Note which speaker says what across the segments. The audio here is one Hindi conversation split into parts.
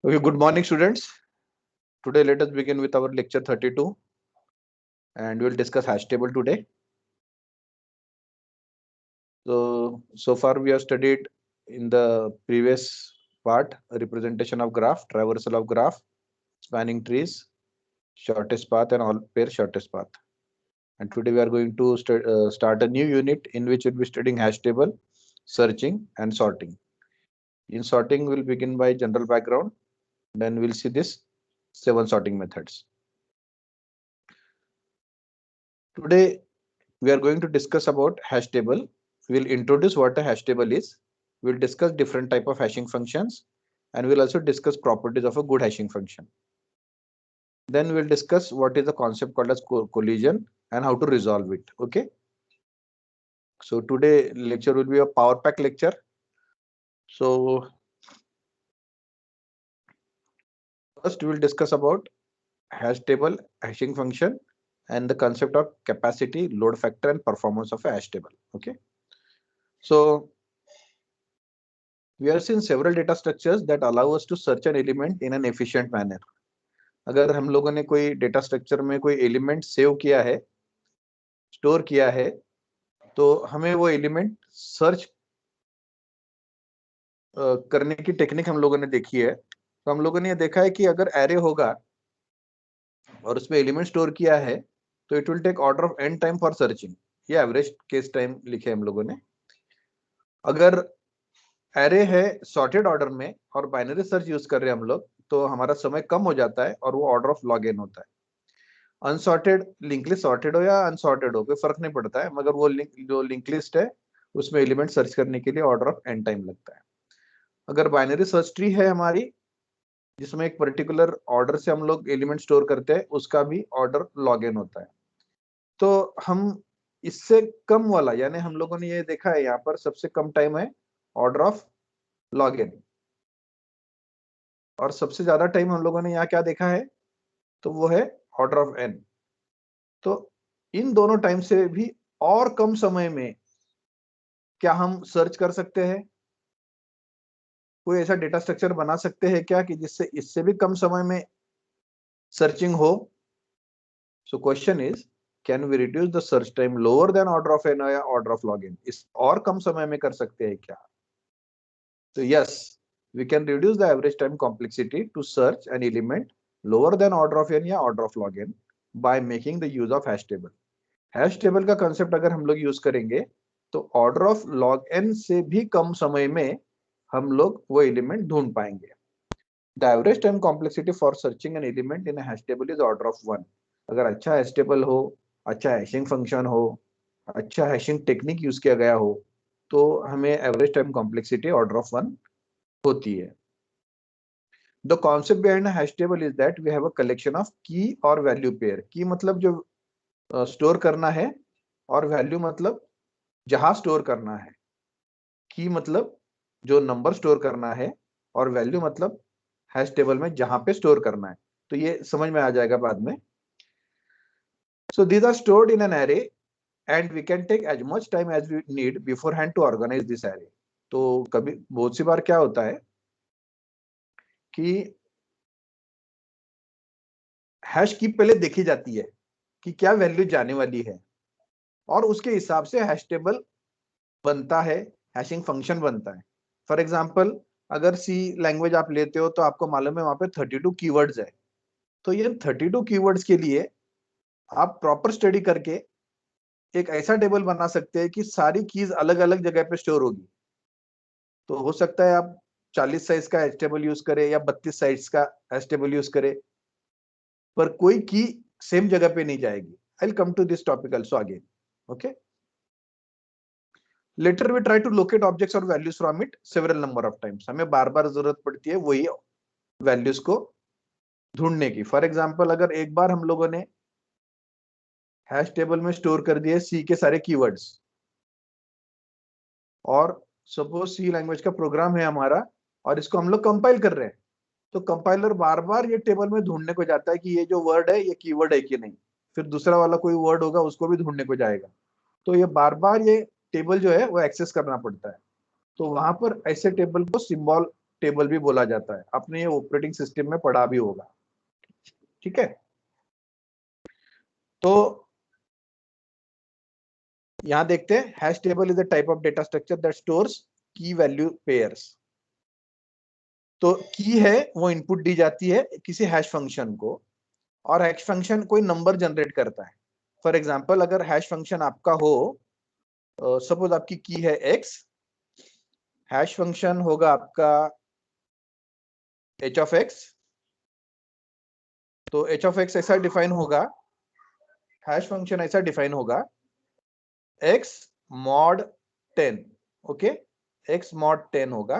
Speaker 1: Okay, good morning, students. Today, let us begin with our lecture 32, and we'll discuss hash table today. So far we have studied in the previous part representation of graph, traversal of graph, spanning trees, shortest path, and all pair shortest path. And today we are going to start a new unit in which we'll be studying hash table, searching, and sorting. In sorting, we'll begin by general background. Then we'll see this 7 sorting methods. Today we are going to discuss about hash table. We'll introduce what a hash table is. We'll discuss different type of hashing functions, and we'll also discuss properties of a good hashing function. Then we'll discuss what is the concept called as collision and how to resolve it. Okay. So today lecture will be a power pack lecture. So first we'll discuss about hash table, hashing function, and the concept of capacity, load factor, and performance of a hash table. Okay. So we are seeing several data structures that allow us to search an element in an efficient manner. अगर हम लोगों ने कोई डेटा स्ट्रक्चर में कोई एलिमेंट सेव किया है, स्टोर किया है, तो हमें वो एलिमेंट सर्च करने की टेक्निक हम लोगों ने देखी है. तो हम लोगों ने ये देखा है कि अगर एरे होगा और उसमें एलिमेंट स्टोर किया है, तो it will take order of n time for searching. ये एवरेज केस टाइम लिखे हम लोगों ने. अगर एरे है सॉर्टेड ऑर्डर में और बाइनरी सर्च यूज कर रहे हैं हम लोग, तो हमारा समय कम हो जाता है और वो ऑर्डर ऑफ लॉग एन होता है. अनसॉर्टेड लिंक लिस्ट सॉर्टेड हो या अनसॉर्टेड हो, कोई फर्क नहीं पड़ता है, मगर वो जो लिंक लिस्ट है उसमें एलिमेंट सर्च करने के लिए ऑर्डर ऑफ n टाइम लगता है. अगर बाइनरी सर्च ट्री है हमारी, जिसमें एक पर्टिकुलर ऑर्डर से हम लोग एलिमेंट स्टोर करते हैं, उसका भी ऑर्डर लॉग इन होता है. तो हम इससे कम वाला, यानी हम लोगों ने ये देखा है यहाँ पर सबसे कम टाइम है ऑर्डर ऑफ लॉग इन, और सबसे ज्यादा टाइम हम लोगों ने यहाँ क्या देखा है, तो वो है ऑर्डर ऑफ n. तो इन दोनों टाइम से भी और कम समय में क्या हम सर्च कर सकते हैं? कोई ऐसा डेटा स्ट्रक्चर बना सकते हैं क्या कि जिससे इससे भी कम समय में सर्चिंग हो? So question is, can we reduce the search time lower than order of n या ऑर्डर ऑफ लॉग इन? इस और कम समय में कर सकते हैं क्या? तो yes, we can reduce the average time complexity to search an element lower than order of n या order of log n by making the use of hash table. Hash table का कंसेप्ट अगर हम लोग यूज करेंगे, तो ऑर्डर ऑफ लॉग एन से भी कम समय में हम लोग वो एलिमेंट ढूंढ पाएंगे. The average time complexity for searching an element in hash table is order of 1. अगर अच्छा हैश टेबल हो, अच्छा हैशिंग फंक्शन हो, अच्छा हैशिंग टेक्निक यूज किया गया हो, तो हमें average time complexity order of 1 होती है. The concept behind hash table is that we have a collection of key और वैल्यू पेयर. की मतलब जो स्टोर करना है, और वैल्यू मतलब जहां स्टोर करना है. की मतलब जो नंबर स्टोर करना है, और वैल्यू मतलब हैश टेबल में जहां पे स्टोर करना है. तो ये समझ में आ जाएगा बाद में. So these are stored in an array and we can take as much time as we need beforehand to organise this array. तो कभी बहुत सी बार क्या होता है कि हैश की पहले देखी जाती है कि क्या वैल्यू जाने वाली है, और उसके हिसाब से हैश टेबल बनता है, हैशिंग फंक्शन बनता है. फॉर एग्जाम्पल, अगर सी लैंग्वेज आप लेते हो तो आपको मालूम है वहां पे 32 कीवर्ड्स है. तो ये 32 कीवर्ड्स के लिए आप प्रॉपर स्टडी करके एक ऐसा टेबल बना सकते हैं कि सारी कीज अलग अलग जगह पे स्टोर होगी. तो हो सकता है आप 40 साइज का हैश टेबल यूज करें या 32 साइज का हैश टेबल यूज करें, पर कोई की सेम जगह पे नहीं जाएगी. I will come to this topic also again. Okay. Later we try to locate objects और values from it several number of times. हमें बार बार जरूरत पड़ती है वही वैल्यूज को ढूंढने की. फॉर एग्जाम्पल, अगर एक बार हम लोगों ने हैश टेबल में स्टोर कर दिए सी के सारे कीवर्ड्स, और सपोज सी लैंग्वेज का प्रोग्राम है हमारा, और इसको हम लोग कंपाइल कर रहे हैं, तो कंपाइलर बार बार ये टेबल में ढूंढने को जाता है कि ये जो वर्ड है ये कीवर्ड है कि नहीं. फिर दूसरा वाला कोई वर्ड होगा उसको भी ढूंढने को जाएगा. तो ये बार बार ये टेबल जो है वो एक्सेस करना पड़ता है. तो वहां पर ऐसे टेबल को सिंबल टेबल भी बोला जाता है, आपने ये ऑपरेटिंग सिस्टम में पढ़ा भी होगा। ठीक है, तो यहां देखते हैं, hash table is a type of data structure that stores की वैल्यू पेयर्स। तो की है वो इनपुट दी जाती है किसी हैश फंक्शन को, और हैश फंक्शन कोई नंबर जनरेट करता है। फॉर एग्जांपल अगर हैश फंक्शन आपका हो, सपोज आपकी की है x, हैश फंक्शन होगा आपका h ऑफ x। तो h ऑफ x ऐसा डिफाइन होगा, हैश फंक्शन ऐसा डिफाइन होगा, x mod 10। Okay, x mod 10 होगा।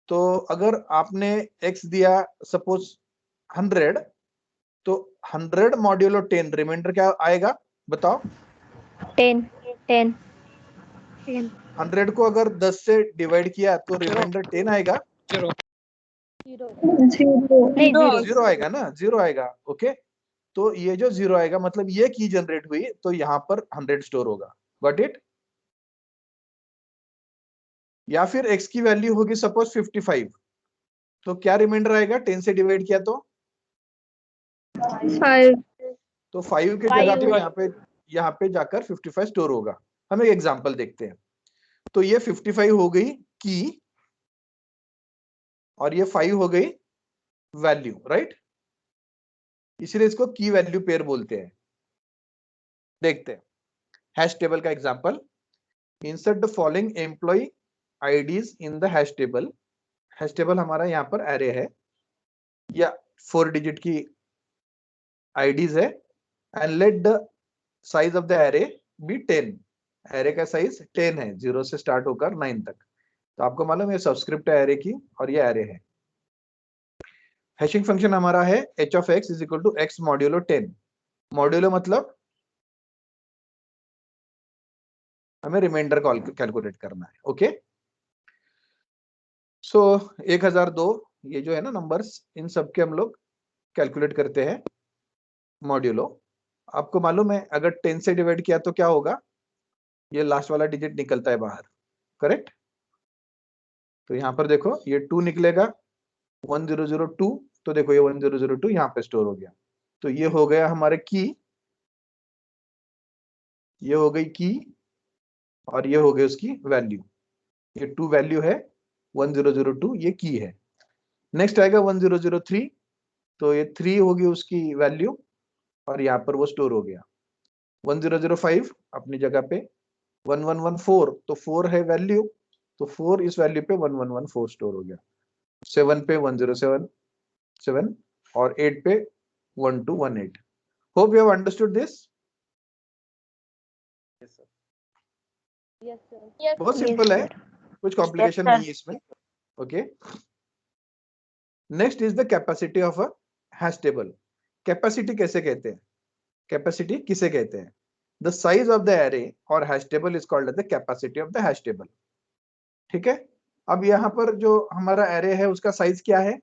Speaker 1: तो अगर आपने x दिया सपोज 100, तो 100 मॉड्यूलो 10 रिमाइंडर क्या आएगा बताओ?
Speaker 2: 10 10
Speaker 1: 100 को अगर 10 से डिवाइड किया तो रिमाइंडर 10 आएगा? जीरो आएगा ना, जीरो आएगा। ओके, तो ये जो जीरो आएगा मतलब ये की जनरेट हुई, तो यहाँ पर 100 स्टोर होगा। Got it? या फिर x की वैल्यू होगी सपोज 55, तो क्या रिमाइंडर आएगा 10 से डिवाइड किया तो?
Speaker 2: 5
Speaker 1: तो 5 के जगह पे यहाँ पे जाकर 55 स्टोर होगा। हम एक एग्जांपल देखते हैं। तो ये 55 हो गई की, और ये 5 हो गई वैल्यू, राइट? इसलिए इसको की वैल्यू पेयर बोलते हैं। देखते हैं हैश टेबल का example. Insert the following employ IDs in the hash table. Hash table हमारा यहाँ पर एरे है, या 4 डिजिट की आईडीज है, and let the size of the array be 10। Array का साइज 10 है, 0 से स्टार्ट होकर 9 तक। तो आपको मालूम है सबस्क्रिप्ट है एरे की, और ये एरे है। हैशिंग फंक्शन हमारा है h of x is equal to x modulo 10। Modulo मतलब हमें रिमाइंडर कैलकुलेट करना है। ओके, सो 1002 ये जो है ना नंबर्स, इन सब के हम लोग कैलकुलेट करते हैं मॉड्यूलो। आपको मालूम है अगर 10 से डिवाइड किया तो क्या होगा? ये लास्ट वाला डिजिट निकलता है बाहर, करेक्ट? तो यहाँ पर देखो ये 2 निकलेगा, 1002। तो देखो ये 1002 यहाँ पे स्टोर हो गया। तो ये हो गया हमारे की, ये हो गई की, और ये हो गई उसकी वैल्यू। ये 2 वैल्यू है, 1002 ये की है। नेक्स्ट आएगा 1003, तो ये 3 होगी उसकी वैल्यू, और यहाँ पर वो स्टोर हो गया। 1005 अपनी जगह पे, 1114 तो 4 है वैल्यू, तो 4 इस वैल्यू पे 1114 स्टोर हो गया। 7 पे 1077, और 8 पे 1218। Hope you have understood this. बहुत सिंपल है, कुछ कॉम्प्लिकेशन नहीं है इसमें। Okay, next is the capacity of a hash table. Capacity कैसे कहते हैं? कैपेसिटी किसे कहते हैं? The size of the array और hash table is called the capacity of the hash table. ठीक है, अब यहाँ पर जो हमारा एरे है उसका साइज क्या है?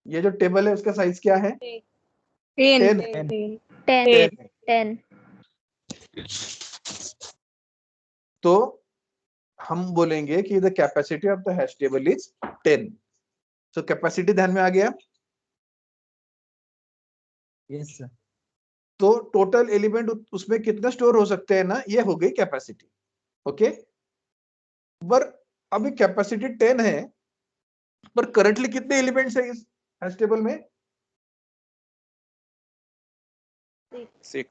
Speaker 1: ये जो टेबल है उसका साइज क्या है? 10 है।
Speaker 2: 10
Speaker 1: तो हम बोलेंगे कि the capacity of the hash table is 10। So capacity ध्यान में आ गया?
Speaker 3: Yes sir.
Speaker 1: तो टोटल एलिमेंट उसमें कितने स्टोर हो सकते हैं ना, ये हो गई कैपेसिटी। ओके, पर अभी कैपेसिटी 10 है, पर करंटली कितने एलिमेंट्स है इस हैश टेबल में? 6।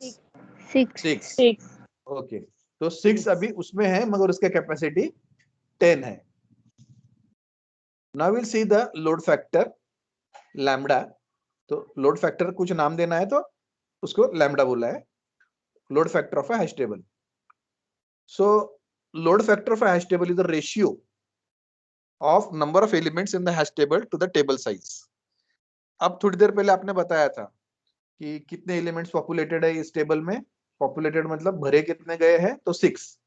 Speaker 1: ओके, तो 6 अभी उसमें है, मगर उसका कैपेसिटी 10 है। Now will see the load factor lambda. तो लोड फैक्टर कुछ नाम देना है तो उसको लैम्डा बोला है, load factor of a hash table. So load factor of a hash table is the ratio of number of elements in the hash table to the table size. अब थोड़ी देर पहले आपने बताया था कि कितने एलिमेंट्स पॉपुलेटेड है इस टेबल में। पॉपुलेटेड मतलब भरे कितने गए हैं? तो 6।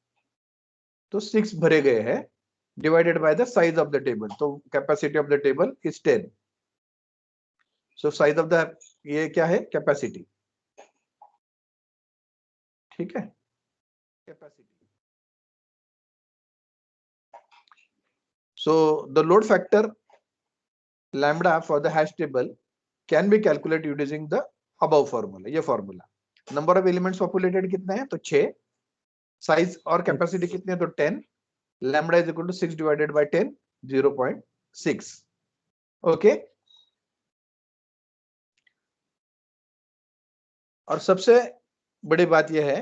Speaker 1: तो 6 भरे गए हैं divided by the size of the table, तो capacity of the table is 10। So size of the, ये क्या है? कैपेसिटी। ठीक है, capacity. So the load factor lambda for the hash table can be calculated using the above formula. ये formula. Number of elements populated कितने हैं? तो 6. Size और capacity कितने हैं? तो 10. Lambda is equal to 6 divided by 10, 0.6. Okay. और सबसे बड़ी बात यह है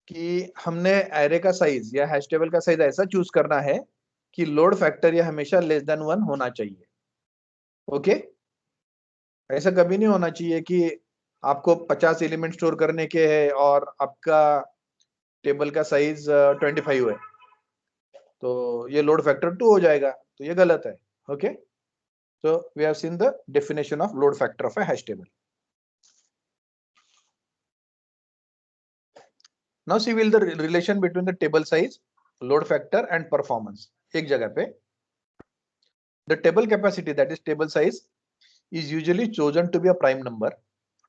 Speaker 1: कि हमने एरे का साइज या हैश टेबल का साइज ऐसा चूज करना है कि लोड फैक्टर ये हमेशा लेस देन 1 होना चाहिए. ओके. ऐसा कभी नहीं होना चाहिए कि आपको 50 एलिमेंट स्टोर करने के हैं और आपका टेबल का साइज 25 है, तो ये लोड फैक्टर 2 हो जाएगा, तो ये गलत है. Okay. So we have seen the definition of load factor of a hash table. Now see will the relation between the table size, load factor and performance. एक जगह पे the table capacity, that is table size, is usually chosen to be a prime number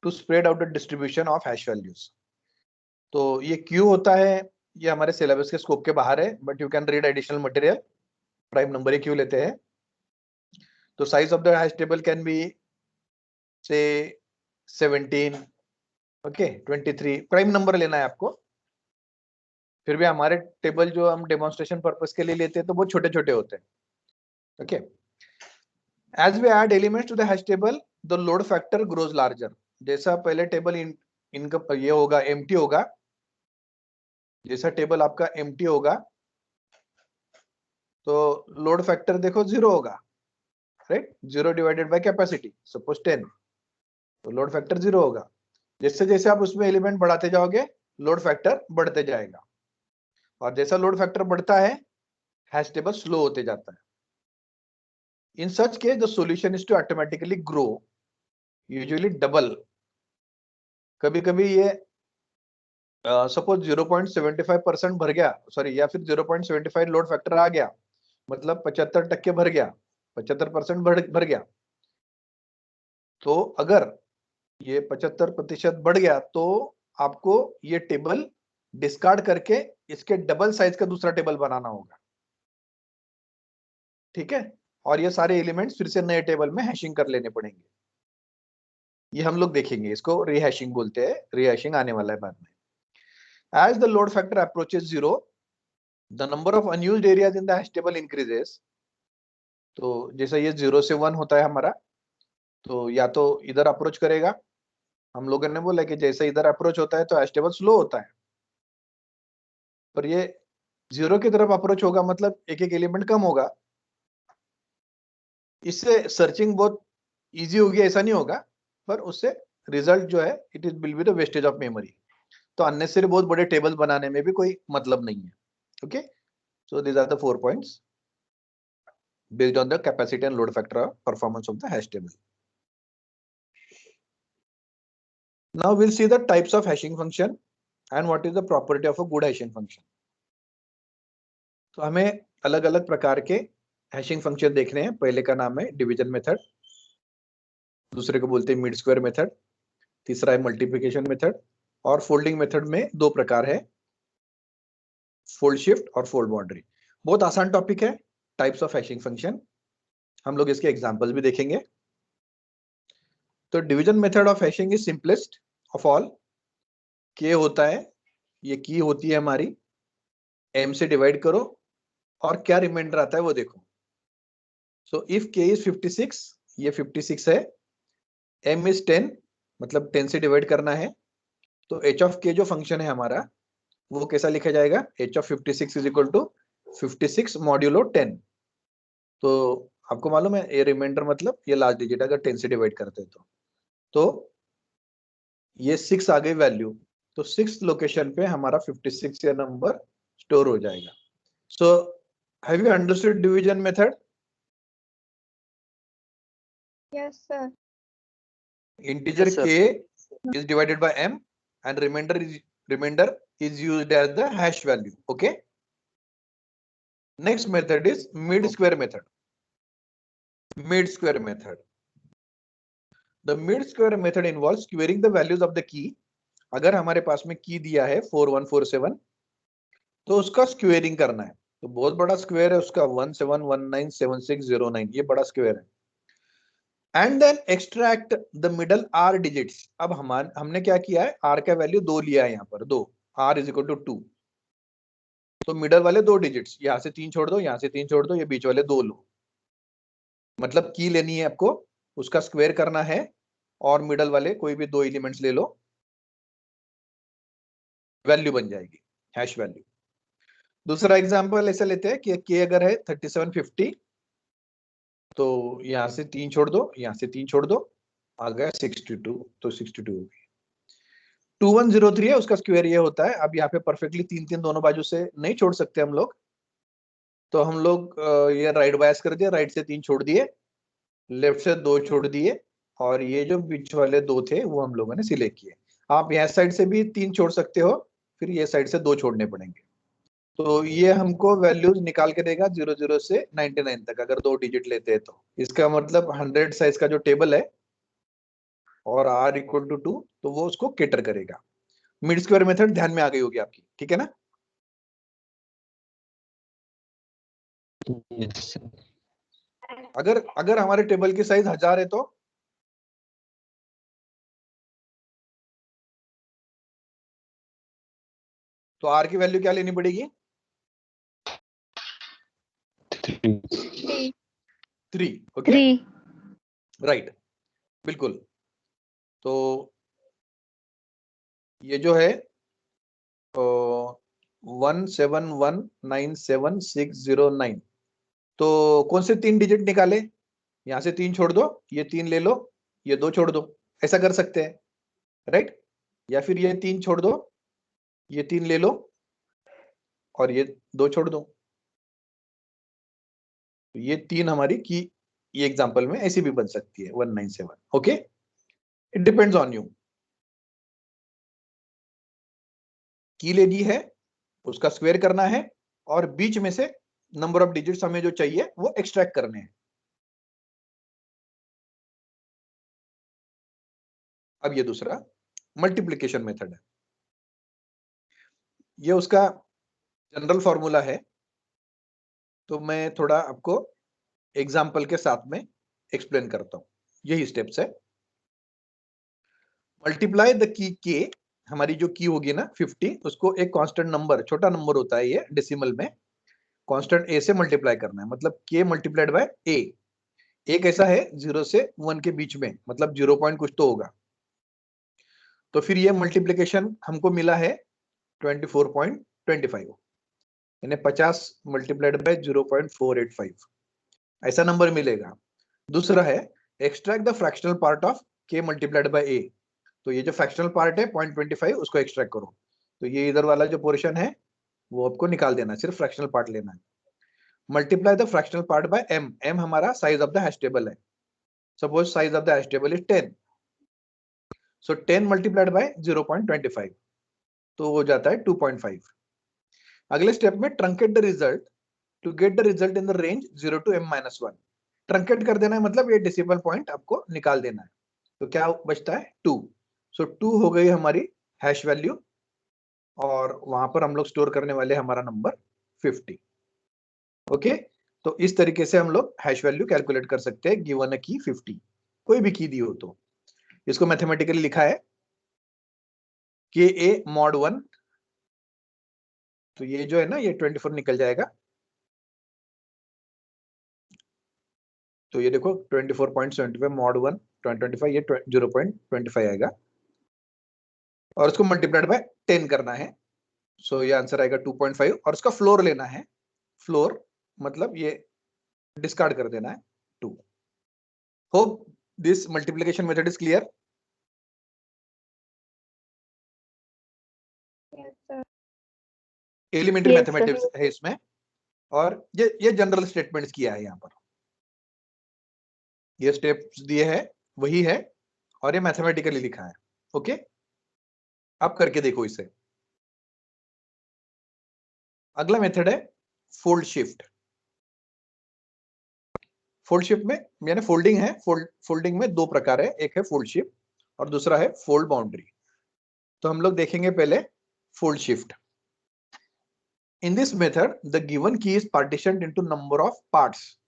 Speaker 1: to spread out the distribution of hash values. तो ये क्यों होता है, ये हमारे सिलेबस के स्कोप के बाहर है, but you can read additional material. Prime number ये क्यों लेते हैं? तो size of the hash table can be से 17, ओके, 23. प्राइम नंबर लेना है आपको. फिर भी हमारे टेबल जो हम डेमोन्स्ट्रेशन पर्पस के लिए लेते हैं तो वो छोटे छोटे होते हैं. Okay. As we add elements to the hash table the load factor grows larger. जैसा पहले टेबल इनका ये होगा एम्प्टी होगा, जैसा टेबल आपका एम्प्टी होगा तो लोड फैक्टर देखो 0 होगा, right. 0 divided by capacity, suppose 10, तो लोड फैक्टर 0 होगा. जैसे जैसे आप उसमें एलिमेंट बढ़ाते जाओगे लोड फैक्टर बढ़ते जाएगा, और जैसा लोड फैक्टर बढ़ता है हैश टेबल स्लो होते जाता है. In such case the solution is to automatically grow, usually double. कभी कभी ये सपोज 0.75% भर गया, सॉरी, या फिर 0.75 लोड फैक्टर आ गया, मतलब 75% भर गया, 75% भर गया. तो अगर ये 75% बढ़ गया तो आपको ये टेबल डिस्कार्ड करके इसके डबल साइज का दूसरा टेबल बनाना होगा. ठीक है. और ये सारे एलिमेंट्स फिर से नए टेबल में हैशिंग कर लेने पड़ेंगे. ये हम लोग देखेंगे, इसको रीहैशिंग बोलते हैं. रीहैशिंग आने वाला है बाद में. As the load factor approaches 0, the number of unused areas in the hash table increases. तो जैसा ये 0 से 1 होता है हमारा, तो या तो इधर अप्रोच करेगा. हम लोगों ने बोला कि जैसे इधर अप्रोच होता है तो हैश टेबल स्लो होता है, पर ये 0 की तरफ अप्रोच होगा मतलब एक एक एलिमेंट कम होगा. इससे सर्चिंग बहुत इजी होगी ऐसा नहीं होगा, पर उससे रिजल्ट जो है it is will be the wastage of memory. तो अननेसेसरी बहुत बड़े टेबल बनाने में भी कोई मतलब नहीं है. Okay. So these are the 4 points based on the capacity and load factor of performance of the hash table. Now will see the types of hashing function and what is the property of a good hashing function. तो हमें अलग अलग प्रकार के हैशिंग फंक्शन देखने हैं. पहले का नाम है डिवीजन मेथड, दूसरे को बोलते हैं मिड स्क्वायर मेथड, तीसरा है मल्टीप्लिकेशन मेथड, और फोल्डिंग मेथड में 2 प्रकार है, फोल्ड शिफ्ट और फोल्ड बाउंड्री. बहुत आसान टॉपिक है, टाइप्स ऑफ हैशिंग फंक्शन. हम लोग इसके एग्जांपल्स भी देखेंगे. तो division method of hashing is simplest of all. के होता है, ये की होती है हमारी, एम से डिवाइड करो और क्या रिमाइंडर आता है वो देखो. सो इफ के इज 56, ये 56 है, एम इज 10, मतलब 10 से डिवाइड करना है, तो एच ऑफ के जो फंक्शन है हमारा वो कैसा लिखा जाएगा? H of 56 is equal to 56 modulo 10. तो आपको मालूम है ये रिमाइंडर मतलब ये लास्ट डिजिट अगर 10 से डिवाइड करते हैं तो ये 6 आ गई वैल्यू, तो 6 लोकेशन पे हमारा 56 या नंबर स्टोर हो जाएगा. So have you understood division method?
Speaker 2: Yes, sir.
Speaker 1: Integer
Speaker 3: Yes, sir.
Speaker 1: k is divided by m and remainder is used as the hash value. Okay. Next method is mid square method. Mid square method. The mid square method involves squaring the values of the key. अगर हमारे पास में की दिया है 4147, तो उसका स्क्वेयरिंग करना है. तो बहुत बड़ा स्क्वायर है उसका 17197609, ये बड़ा स्क्वायर है. And then extract the middle r digits. अब हमने क्या किया है, आर का वैल्यू 2 लिया है यहाँ पर, 2, आर इज इक्वल टू 2। तो मिडल वाले 2 डिजिट्स, यहाँ से 3 छोड़ दो, यहाँ से 3 छोड़ दो, ये बीच वाले 2 लो। मतलब की लेनी है आपको, उसका स्क्वायर करना है और मिडल वाले कोई भी 2 एलिमेंट्स ले लो, वैल्यू बन जाएगी, हैश वैल्यू। दूसरा एग्जांपल ऐसे लेते हैं कि के अगर है 3750, तो यहाँ से 3 छोड़ दो, यहाँ से 3 छोड़ दो, आ गया 62, तो 62 होगी। 2103 है, उसका स्क्वायर ये होता है। अब यहाँ पे परफेक्टली 3 दोनों बाजू से नहीं छोड़ सकते हम लोग, तो हम लोग ये राइट बायस कर दिया, राइट से 3 छोड़ दिए, लेफ्ट से 2 छोड़ दिए, और ये जो बीच वाले 2 थे वो हम लोगों ने सिलेक्ट किए। आप यहाँ साइड से भी 3 छोड़ सकते हो, फिर ये साइड से 2 छोड़ने पड़ेंगे। तो ये हमको वैल्यूज निकाल के देगा 00 से 99 तक, अगर 2 डिजिट लेते हैं तो। इसका मतलब 100 साइज का जो टेबल है और r इक्वल टू 2, तो वो उसको कैटर करेगा। मिड स्क्वायर मेथड ध्यान में आ गई होगी आपकी, ठीक है ना?
Speaker 3: Yes, sir.
Speaker 1: अगर हमारे टेबल की साइज 1000 है तो r की वैल्यू क्या लेनी पड़ेगी?
Speaker 3: 3.
Speaker 2: 3.
Speaker 1: 3, ओके,
Speaker 2: 3.
Speaker 1: राइट, बिल्कुल। तो ये जो है 1719609, तो कौन से 3 डिजिट निकाले? यहाँ से 3 छोड़ दो, ये 3 ले लो, ये 2 छोड़ दो, ऐसा कर सकते हैं, राइट? या फिर ये 3 छोड़ दो, ये 3 ले लो और ये 2 छोड़ दो। तो ये 3 हमारी की, ये एग्जांपल में ऐसी भी बन सकती है 197, okay. It depends on you. की लेनी है, उसका स्क्वायर करना है, और बीच में से नंबर ऑफ डिजिट्स हमें जो चाहिए वो एक्सट्रैक्ट करने हैं। अब ये दूसरा मल्टीप्लिकेशन मेथड है, ये उसका जनरल फॉर्मूला है, तो मैं थोड़ा आपको एग्जाम्पल के साथ में एक्सप्लेन करता हूं। यही स्टेप्स है। मल्टीप्लाई द की के, हमारी जो की होगी ना 50, उसको एक कांस्टेंट नंबर, छोटा नंबर होता है ये डेसिमल में, कांस्टेंट ए से मल्टीप्लाई करना है। मतलब के मल्टीप्लाइड बाय ए। एक ऐसा है 0 से 1 के बीच में, मतलब 0 पॉइंट कुछ तो होगा। तो फिर ये मल्टीप्लिकेशन हमको मिला है 24.25, यानी 50 मल्टीप्लाइड बाय 0.485, ऐसा नंबर मिलेगा। दूसरा है extract the fractional part of के मल्टीप्लाइड बाय ए। तो ये जो फ्रैक्शनल पार्ट है 0.25, उसको एक्सट्रैक्ट करो। तो ये इधर वाला जो पोर्शन है वो आपको निकाल देना, सिर्फ फ्रैक्शनल पार्ट लेना है। Multiply the fractional part by M. M हमारा size of the hash table है। Suppose size of the hash table is 10, so 10 multiplied by 0.25, तो हो जाता है 2.5। अगले स्टेप में truncate the result to get the result in the range 0 to m-1। Truncate कर देना है, मतलब ये डेसिमल पॉइंट आपको निकाल देना है। तो क्या बचता है 2। सो 2 हो गई हमारी हैश वैल्यू, और वहां पर हम लोग स्टोर करने वाले हमारा नंबर 50, ओके। तो इस तरीके से हम लोग हैश वैल्यू कैलकुलेट कर सकते हैं गिवन अ की 50, कोई भी की दी हो तो। इसको मैथमेटिकली लिखा है के ए मॉड 1, तो ये जो है ना ये 24 निकल जाएगा। तो ये देखो 24.75 मॉड 1 25, ये 0.25 आएगा, और उसको मल्टीप्लाइड बाय 10 करना है। सो ये आंसर आएगा 2.5, और उसका फ्लोर लेना है। फ्लोर मतलब ये डिस्कार्ड कर देना है 2। Hope this multiplication method is clear.
Speaker 2: Yes, sir.
Speaker 1: Elementary
Speaker 2: Yes, sir.
Speaker 1: Mathematics है इसमें, और ये जनरल स्टेटमेंट्स किया है यहाँ पर। ये स्टेप्स दिए हैं वही है, और ये मैथमेटिकली लिखा है, ओके। आप करके देखो इसे। अगला मेथड है फोल्ड शिफ्ट। फोल्ड शिफ्ट में यानी फोल्डिंग है, फोल्डिंग में 2 प्रकार है, एक है फोल्ड शिफ्ट और दूसरा है फोल्ड बाउंड्री। तो हम लोग देखेंगे पहले fold shift. In this method, the given key is partitioned into number of parts.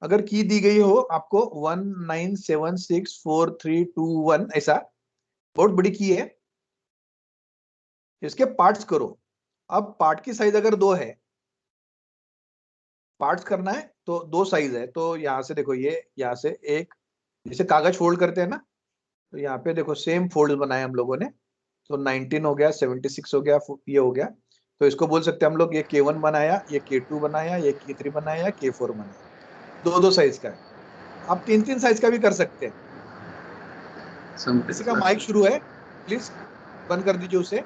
Speaker 1: अगर की दी गई हो आपको 19764321 ऐसा, बहुत बड़ी की है, इसके पार्ट्स करो। अब पार्ट की साइज अगर 2 है, पार्ट्स करना है तो 2 साइज है, तो यहाँ से देखो ये यहाँ से एक, जैसे कागज फोल्ड करते हैं ना, तो यहाँ पे देखो सेम फोल्ड बनाए हम लोगों ने, तो 19 हो गया, 76 हो गया, ये हो गया। तो इसको बोल सकते हैं हम लोग, ये K1 बनाया, ये K2 बनाया, ये K3 बनाया, K4 बनाया। 2-2 साइज का है। आप 3-3 साइज का भी कर सकते हैं। किसी का माइक शुरू है, प्लीज बंद कर दीजिए उसे।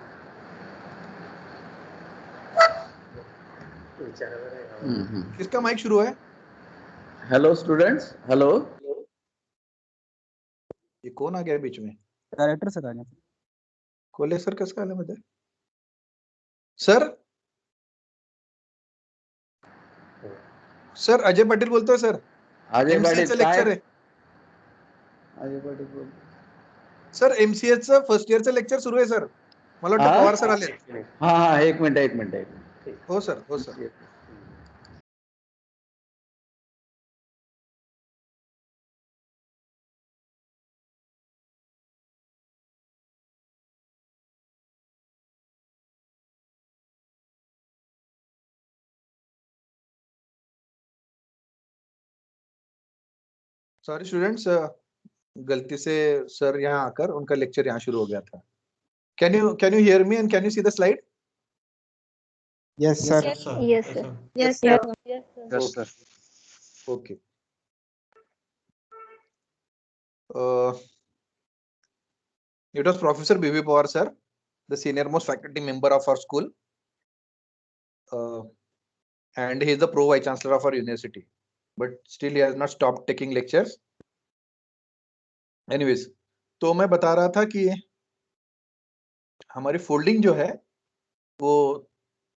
Speaker 1: किसका माइक शुरू है?
Speaker 3: Hello students, hello.
Speaker 1: ये कौन आ गया बीच में?
Speaker 4: डायरेक्टर सर आ गया।
Speaker 1: कोले सर किसका आने मुझे? सर सर अजय पाटिल बोलते हो सर?
Speaker 3: अजय
Speaker 1: MCH चं
Speaker 3: पाटील
Speaker 1: लेक्चर आहे
Speaker 3: अजय पाटील बोल.
Speaker 1: सर, MCH चं फर्स्ट इयरचं लेक्चर सुरू आहे सर. मला वाटतं पवार सर आले.
Speaker 3: हाँ हाँ, एक मिनट.
Speaker 1: हो सर, हो सर. सॉरी स्टूडेंट्स, गलती से सर यहाँ आकर उनका लेक्चर यहाँ शुरू हो गया था. Can you hear me and can you see the slide?
Speaker 4: Yes sir.
Speaker 2: Yes, sir.
Speaker 1: Yes,
Speaker 2: sir.
Speaker 1: Yes, sir. Okay. It was Professor B.V. Pawar, sir, the senior most faculty member of our school, and he is the pro vice chancellor of our university. But still, he has not stopped taking lectures. Anyways, तो मैं बता रहा था कि हमारी फोल्डिंग जो है वो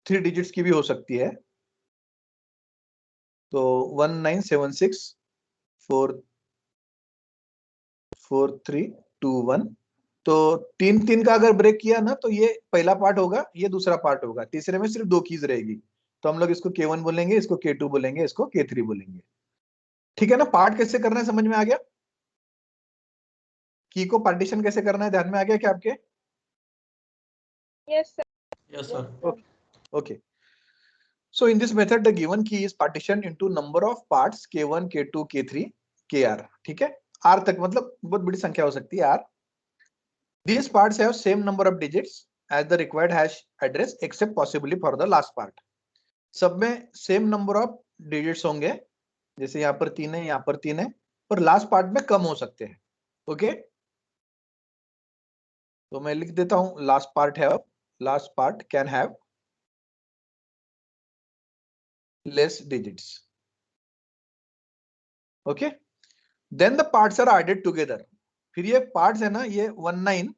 Speaker 1: 3 डिजिट्स की भी हो सकती है. तो 19764321, तो 3-3 का अगर ब्रेक किया ना, तो ये पहला पार्ट होगा, ये दूसरा पार्ट होगा. तीसरे में सिर्फ 2 कीज रहेगी, तो हम लोग इसको K1 बोलेंगे, इसको K2 बोलेंगे, इसको K3 बोलेंगे. ठीक है ना? पार्ट कैसे करना है समझ में आ गया? की को पार्टीशन कैसे करना है ध्यान में आ गया क्या आपके?
Speaker 2: Yes, sir.
Speaker 5: Yes, sir.
Speaker 1: Okay. So in this method, the given key is partitioned into number of parts K1, K2, K3, Kr. ठीक है? R तक, मतलब बहुत बड़ी संख्या हो सकती है R. These parts have same number of digits as the required hash address except possibly for the last part. सब में same number of digits होंगे, जैसे यहाँ पर 3 है, यहाँ पर 3 है, पर लास्ट पार्ट में कम हो सकते हैं. ओके, तो मैं लिख देता हूं, last part can have less digits. Okay, then the parts are added together. फिर ये parts है ना, ये 19,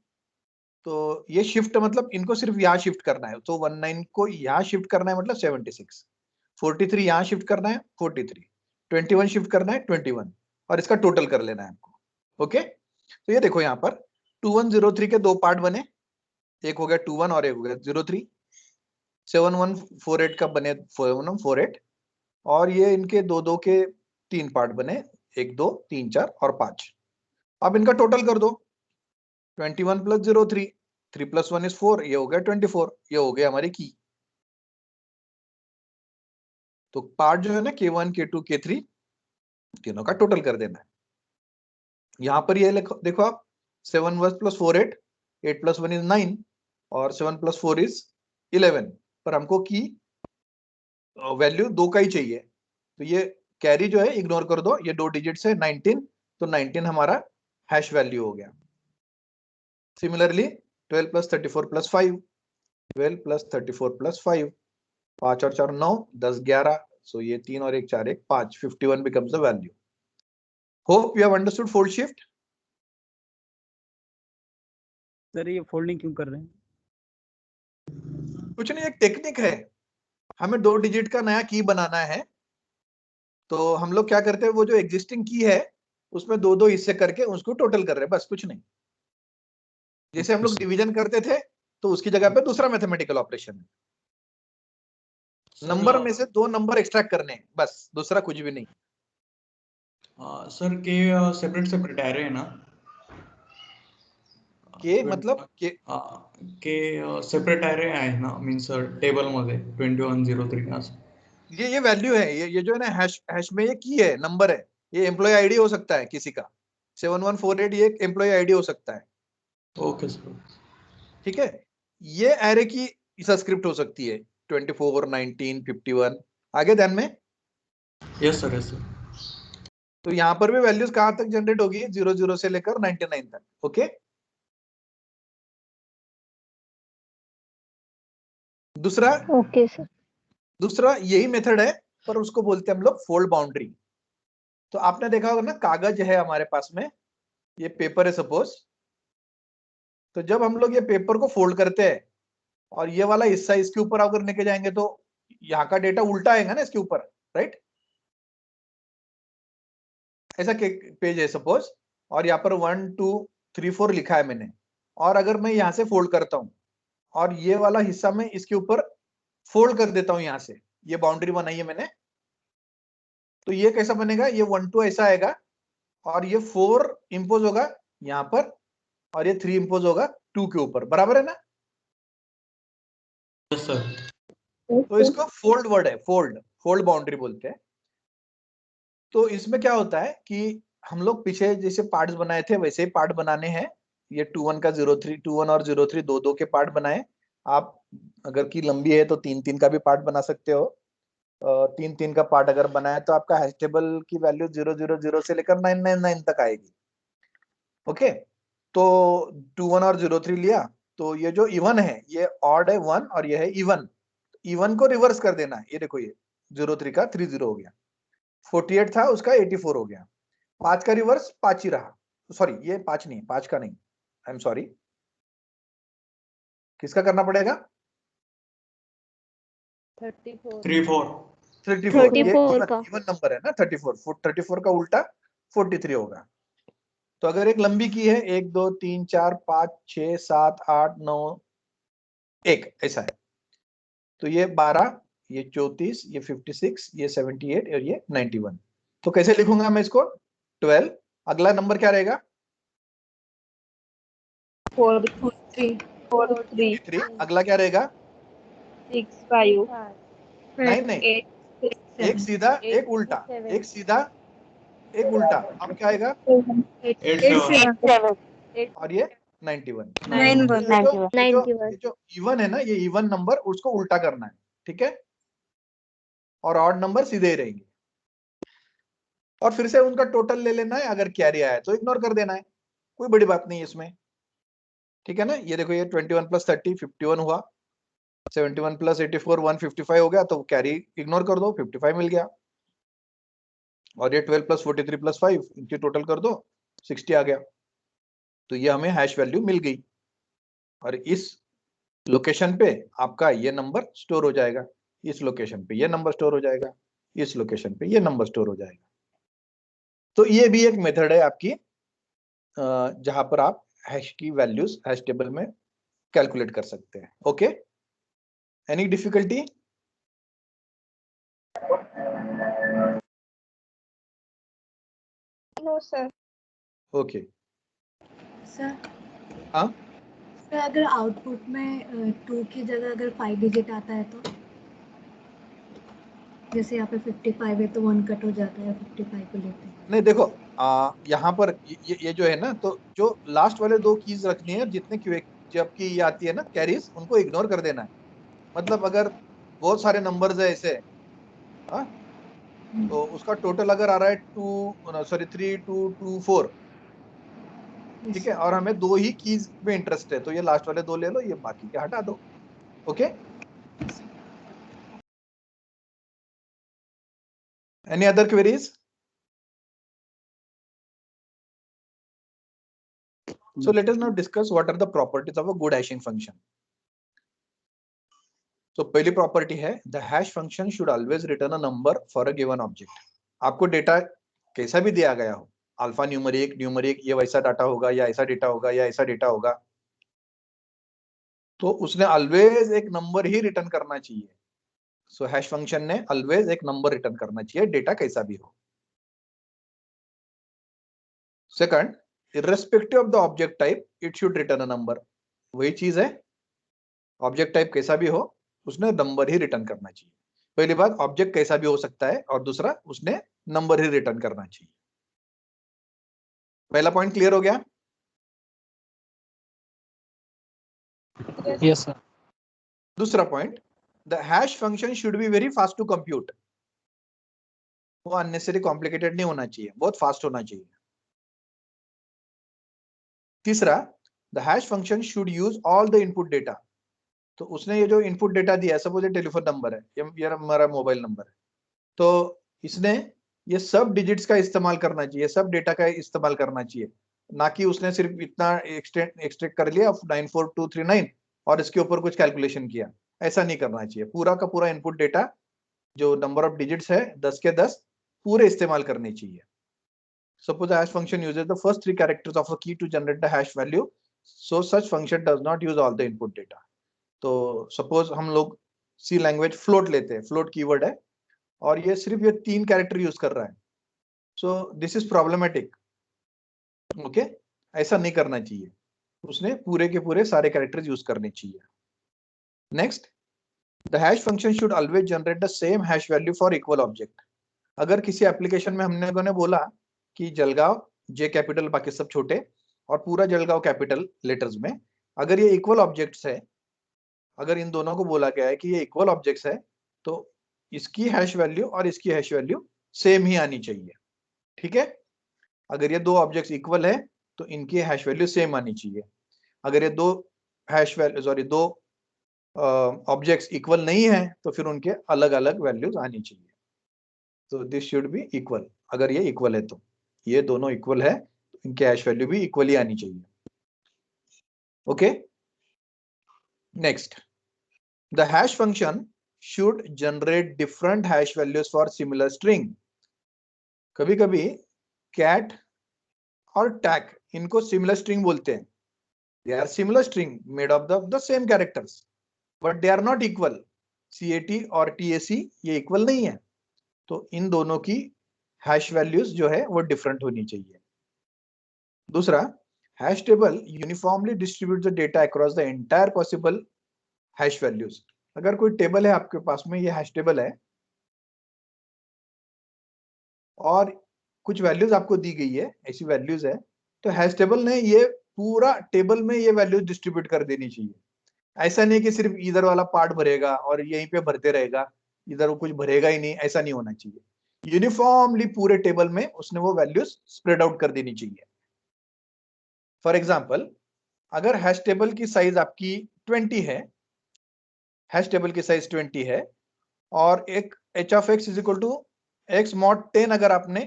Speaker 1: तो ये शिफ्ट मतलब इनको सिर्फ यहाँ शिफ्ट करना है, तो 19 को यहाँ शिफ्ट करना है मतलब 76, 43 यहाँ शिफ्ट करना है 43, 21 शिफ्ट करना है 21, और इसका टोटल कर लेना है आपको. ओके, तो ये देखो यहाँ पर 2103 के 2 पार्ट बने, एक हो गया 21 और एक हो गया 03. 7148 का बने 7148, और ये इनके 2-2 के 3 पार्ट बने, 1 2 3 4 और 5. अब इनका टोटल कर दो, 21 + 03, 3 + 1 is 4, ये हो गया 24, ये हो गया हमारी की. तो पार्ट जो है ना K1, K2, K3 तीनों का टोटल कर देना है. यहां पर ये देखो आप, 7 + 4 8, 8 + 1 is 9, और 7 + 4 is 11, पर हमको की वैल्यू 2 का ही चाहिए, तो ये कैरी जो है इग्नोर कर दो, ये 2 डिजिट्स है 19, तो 19 हमारा हैश वैल्यू हो गया. सिमिलरली 12 + 34 + 5, 12 + 34 + 5, 5 और 4 9, 10 11, सो ये 3 और 1 4 1 5, 51 becomes the value. Hope you have understood fold shift.
Speaker 4: Sir ये फोल्डिंग क्यों कर रहे हैं?
Speaker 1: कुछ नहीं, एक टेक्निक है. हमें 2 डिजिट का नया की बनाना है, तो हम लोग क्या करते हैं, वो जो एग्जिस्टिंग की है उसमें 2-2 हिस्से करके उसको टोटल कर रहे हैं, बस कुछ नहीं. जैसे हम लोग डिवीजन करते थे, तो उसकी जगह पे दूसरा मैथमेटिकल ऑपरेशन है. नंबर में से 2 नंबर एक्सट्रैक्ट करने हैं, बस, दूसरा कुछ भी नहीं.
Speaker 5: सर के सेपरेट सेपरेट एरे है ना?
Speaker 1: के मतलब
Speaker 5: के सेपरेट एरे आहे ना, मीन्स टेबल मध्ये 2103 असं.
Speaker 1: ये वैल्यू है, ये जो है ना हैश में ये की है, नंबर है, ये एम्प्लॉय आईडी हो सकता है किसी का, 7148 ये एम्प्लॉय आईडी हो सकता है।
Speaker 5: Okay sir.
Speaker 1: ठीक है, ये एरे की सबस्क्रिप्ट हो सकती है 24, 19, 51, आगे ध्यान में।
Speaker 5: Yes sir, yes sir.
Speaker 1: तो यहां पर भी वैल्यूज कहां तक जनरेट होगी, 00 से लेकर 99 तक। ओके, दूसरा
Speaker 2: ओके सर।
Speaker 1: दूसरा यही मेथड है, पर उसको बोलते हैं हम लोग फोल्ड बाउंड्री। तो आपने देखा होगा ना, कागज है हमारे पास में, ये पेपर है सपोज, तो जब हम लोग ये पेपर को फोल्ड करते हैं और ये वाला हिस्सा इसके ऊपर अगर लेके जाएंगे तो यहाँ का डेटा उल्टा आएगा ना इसके ऊपर, राइट? ऐसा पेज है सपोज, और यहाँ पर 1 2 3 4 लिखा है मैंने, और अगर मैं यहाँ से फोल्ड करता हूं और ये वाला हिस्सा मैं इसके ऊपर फोल्ड कर देता हूं, यहाँ से ये बाउंड्री बनाई है मैंने, तो ये कैसा बनेगा, ये 1 2 ऐसा आएगा, और ये 4 इंपोज होगा यहाँ पर, और ये 3 इंपोज होगा 2 के ऊपर, बराबर है ना?
Speaker 5: Yes sir.
Speaker 1: तो इसको फोल्ड वर्ड है, फोल्ड बाउंड्री बोलते हैं। तो इसमें क्या होता है कि हम लोग पीछे जैसे पार्ट्स बनाए थे वैसे ही पार्ट बनाने हैं। ये 21 का 03, 21 और 03 दो दो के पार्ट बनाए। आप अगर की लंबी है तो 3 3 का भी पार्ट बना सकते हो। 3 3 का पार्ट अगर बनाए तो आपका हैश टेबल की वैल्यू 000 से लेकर 999 तक आएगी। ओके, तो 21 और 03 लिया, तो ये जो इवन है ये ऑड है 1 और ये है इवन। इवन को रिवर्स कर देना है, ये देखो ये 03 का 30 हो गया, 48 था उसका 84 हो गया, 5 का रिवर्स 5 ही रहा। सॉरी, ये 5 नहीं, 5 का नहीं, आई एम सॉरी, किसका करना पड़ेगा?
Speaker 2: 34
Speaker 1: 34 ये
Speaker 2: 34 का।
Speaker 1: इवन नंबर है ना, 34 का उल्टा 43 होगा। तो अगर एक लंबी की है 1 2 3 4 5 6 7 8 9 1 ऐसा है, तो ये 12, ये 34, ये 56, ये 78 और ये 91। तो कैसे लिखूंगा मैं इसको? 12, अगला नंबर क्या रहेगा? 43, अगला क्या रहेगा?
Speaker 2: 6 5
Speaker 1: नहीं,
Speaker 2: 8
Speaker 1: एक सीधा एक उल्टा, एक सीधा एक उल्टा, अब क्या आएगा?
Speaker 5: 87.
Speaker 1: और ये 91।
Speaker 2: 91
Speaker 1: ये जो इवन है ना, ये इवन नंबर उसको उल्टा करना है, ठीक है? और ऑड नंबर सीधे ही रहेंगे, और फिर से उनका टोटल ले लेना है, अगर कैरी आया तो इग्नोर कर देना है, कोई बड़ी बात नहीं है इसमें, ठीक है ना? ये देखो, ये 21 + 30 51 हुआ, 71 + 84 155 हो गया, तो कैरी इग्नोर कर दो, 55 मिल गया। और ये 12 + 43 + 5 इनकी टोटल कर दो, 60 आ गया। तो ये हमें हैश वैल्यू मिल गई, और इस लोकेशन पे आपका ये नंबर स्टोर हो जाएगा, इस लोकेशन पे ये नंबर स्टोर हो जाएगा, इस लोकेशन पे ये नंबर स्टोर हो जाएगा। तो ये भी एक मेथड है आपकी, जहां पर आप हैश की वैल्यूज हैश टेबल में कैलकुलेट कर सकते हैं। Okay, any difficulty?
Speaker 2: No sir.
Speaker 1: Okay,
Speaker 6: sir
Speaker 1: हाँ,
Speaker 6: सर अगर आउटपुट में 2 की जगह अगर 5 डिजिट आता है तो, जैसे यहाँ पे 55 है तो 1 कट हो जाता है, 55 को लेते हैं।
Speaker 1: नहीं देखो, यहाँ पर ये जो है ना, तो जो लास्ट वाले 2 कीज रखनी है, जितने जबकि ये आती है ना कैरीज, उनको इग्नोर कर देना है। मतलब अगर बहुत सारे नंबर्स है ऐसे, हाँ, तो उसका टोटल अगर आ रहा है 3 2 2 4, ठीक है, और हमें 2 ही कीज में इंटरेस्ट है, तो ये लास्ट वाले 2 ले लो, ये बाकी के हटा दो। Okay, any other queries? So let us now discuss what are the properties of a good hashing function. So पहली प्रॉपर्टी है, the hash function should always return a number for a given object. आपको डेटा कैसा भी दिया गया हो, अल्फा न्यूमरिक ये वैसा डाटा होगा या ऐसा डेटा होगा या ऐसा डेटा होगा, तो उसने ऑलवेज एक नंबर ही रिटर्न करना चाहिए। सो हैश फंक्शन ने ऑलवेज एक नंबर रिटर्न करना चाहिए, डेटा कैसा भी हो। Second, irrespective of the object type, it should return a number. वही चीज है, ऑब्जेक्ट टाइप कैसा भी हो उसने नंबर ही रिटर्न करना चाहिए. पहली बात, ऑब्जेक्ट कैसा भी हो सकता है, और दूसरा उसने नंबर ही रिटर्न करना चाहिए. पहला पॉइंट क्लियर हो गया?
Speaker 4: Yes sir.
Speaker 1: दूसरा point, the hash function should be very fast to compute. वो अननेसेसरी कॉम्प्लिकेटेड नहीं होना चाहिए, बहुत फास्ट होना चाहिए. तीसरा, the hash function should use all the input data. तो उसने ये जो इनपुट डेटा दिया है, सपोज ये टेलीफोन नंबर है, ये हमारा मोबाइल नंबर है, तो इसने ये सब डिजिट्स का इस्तेमाल करना चाहिए, सब डेटा का इस्तेमाल करना चाहिए, ना कि उसने सिर्फ इतना एक्सट्रैक्ट कर लिया 94239 और इसके ऊपर कुछ कैलकुलेशन किया. ऐसा नहीं करना चाहिए. पूरा का पूरा इनपुट डेटा जो नंबर ऑफ डिजिट्स है 10 के 10 पूरे इस्तेमाल करने चाहिए. Suppose the hash function uses the first 3 characters of a key to generate the hash value, so such function does not use all the input data. तो suppose हम लोग C लैंग्वेज float लेते हैं, float कीवर्ड है और ये सिर्फ ये 3 कैरेक्टर यूज कर रहा है. So this is problematic. Okay, ऐसा नहीं करना चाहिए, उसने पूरे के पूरे सारे कैरेक्टर्स यूज करने चाहिए. Next, the hash function should always generate the same hash value for equal object. अगर किसी एप्लीकेशन में हमने लोगों ने बोला कि जलगांव जे कैपिटल बाकी सब छोटे और पूरा जलगांव कैपिटल लेटर्स में, अगर ये इक्वल ऑब्जेक्ट्स है, अगर इन दोनों को बोला गया है कि ये इक्वल ऑब्जेक्ट्स है, तो इसकी हैश वैल्यू और इसकी हैश वैल्यू सेम ही आनी चाहिए. ठीक है, अगर ये दो ऑब्जेक्ट्स इक्वल है तो इनकी हैश वैल्यू सेम आनी चाहिए. अगर ये दो हैश वैल्यू सॉरी दो ऑब्जेक्ट्स इक्वल नहीं है तो फिर उनके अलग अलग वैल्यूज आनी चाहिए. तो दिस शुड बी इक्वल. अगर ये इक्वल है तो ये दोनों इक्वल है तो इनकी हैश वैल्यू भी इक्वली आनी चाहिए. Okay, next, the hash function should generate different hash values for similar string. कभी कभी कैट और टैक इनको सिमिलर स्ट्रिंग बोलते हैं. They are similar string made of the same characters but they are not equal. CAT और TAC ये इक्वल नहीं है, तो इन दोनों की हैश वैल्यूज जो है वो डिफरेंट होनी चाहिए. दूसरा, hash table uniformly distribute the data across the entire possible hash values. अगर कोई टेबल है आपके पास में, ये हैश टेबल है और कुछ वैल्यूज आपको दी गई है, ऐसी वैल्यूज है, तो हैश टेबल ने ये पूरा टेबल में ये वैल्यूज डिस्ट्रीब्यूट कर देनी चाहिए. ऐसा नहीं कि सिर्फ इधर वाला पार्ट भरेगा और यहीं पे भरते रहेगा, इधर वो कुछ भरेगा ही नहीं, ऐसा नहीं होना चाहिए. यूनिफॉर्मली पूरे टेबल में उसने वो वैल्यूज स्प्रेड आउट कर देनी चाहिए. फॉर एग्जांपल, अगर हैश टेबल की साइज आपकी 20 है, हैश टेबल की साइज 20 है और एक h of x is equal to x mod 10 अगर आपने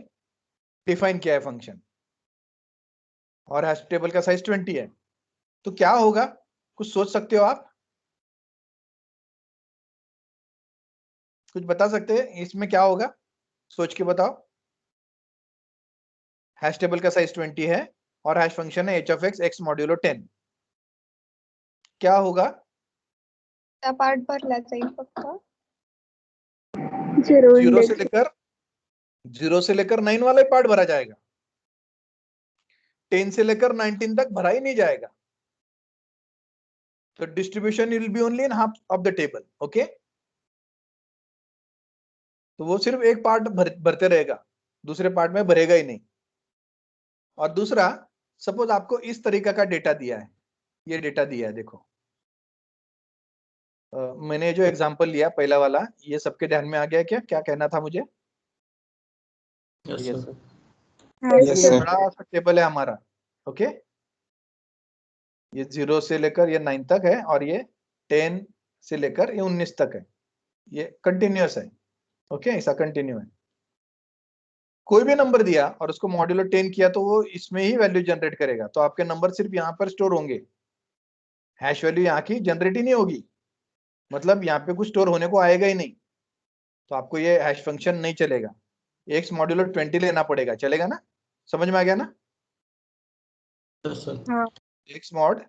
Speaker 1: डिफाइन किया है फंक्शन और हैश टेबल का साइज 20 है, तो क्या होगा? कुछ सोच सकते हो आप? कुछ बता सकते हैं इसमें क्या होगा? सोच के बताओ. हैश टेबल का साइज 20 है और हैश फंक्शन है h of x मॉड्यूलो 10. क्या होगा?
Speaker 2: त्या पार्ट भरला जाईल फक्त.
Speaker 1: जीरो से लेकर 9 वाला ही पार्ट भरा जाएगा. 10 से लेकर 19 तक भरा ही नहीं जाएगा. तो distribution will be only in half of the table. Okay, तो वो सिर्फ एक पार्ट भरते रहेगा, दूसरे पार्ट में भरेगा ही नहीं. और दूसरा, सपोज आपको इस तरीका का डेटा दिया है, ये डेटा दिया है, देखो मैंने जो एग्जांपल लिया पहला वाला, ये सबके ध्यान में आ गया क्या? क्या कहना था मुझे?
Speaker 5: Yes, sir.
Speaker 1: ये बड़ा सा टेबल है हमारा. ओके, ये 0 से लेकर ये 9 तक है और ये 10 से लेकर ये 19 तक है. ये कंटिन्यूअस है. ओके, ऐसा कंटिन्यू है. कोई भी नंबर दिया और उसको मॉड्यूलो 10 किया तो वो इसमें ही वैल्यू जनरेट करेगा. तो आपके नंबर सिर्फ यहाँ पर स्टोर होंगे, हैश वैल्यू यहाँ की जनरेट ही नहीं होगी. मतलब यहाँ पे कुछ स्टोर होने को आएगा ही नहीं, तो आपको ये हैश फंक्शन नहीं चलेगा. x मॉड्यूलो 20 लेना पड़ेगा. चलेगा ना? समझ में आ गया ना?
Speaker 5: Yes, sir.
Speaker 1: x mod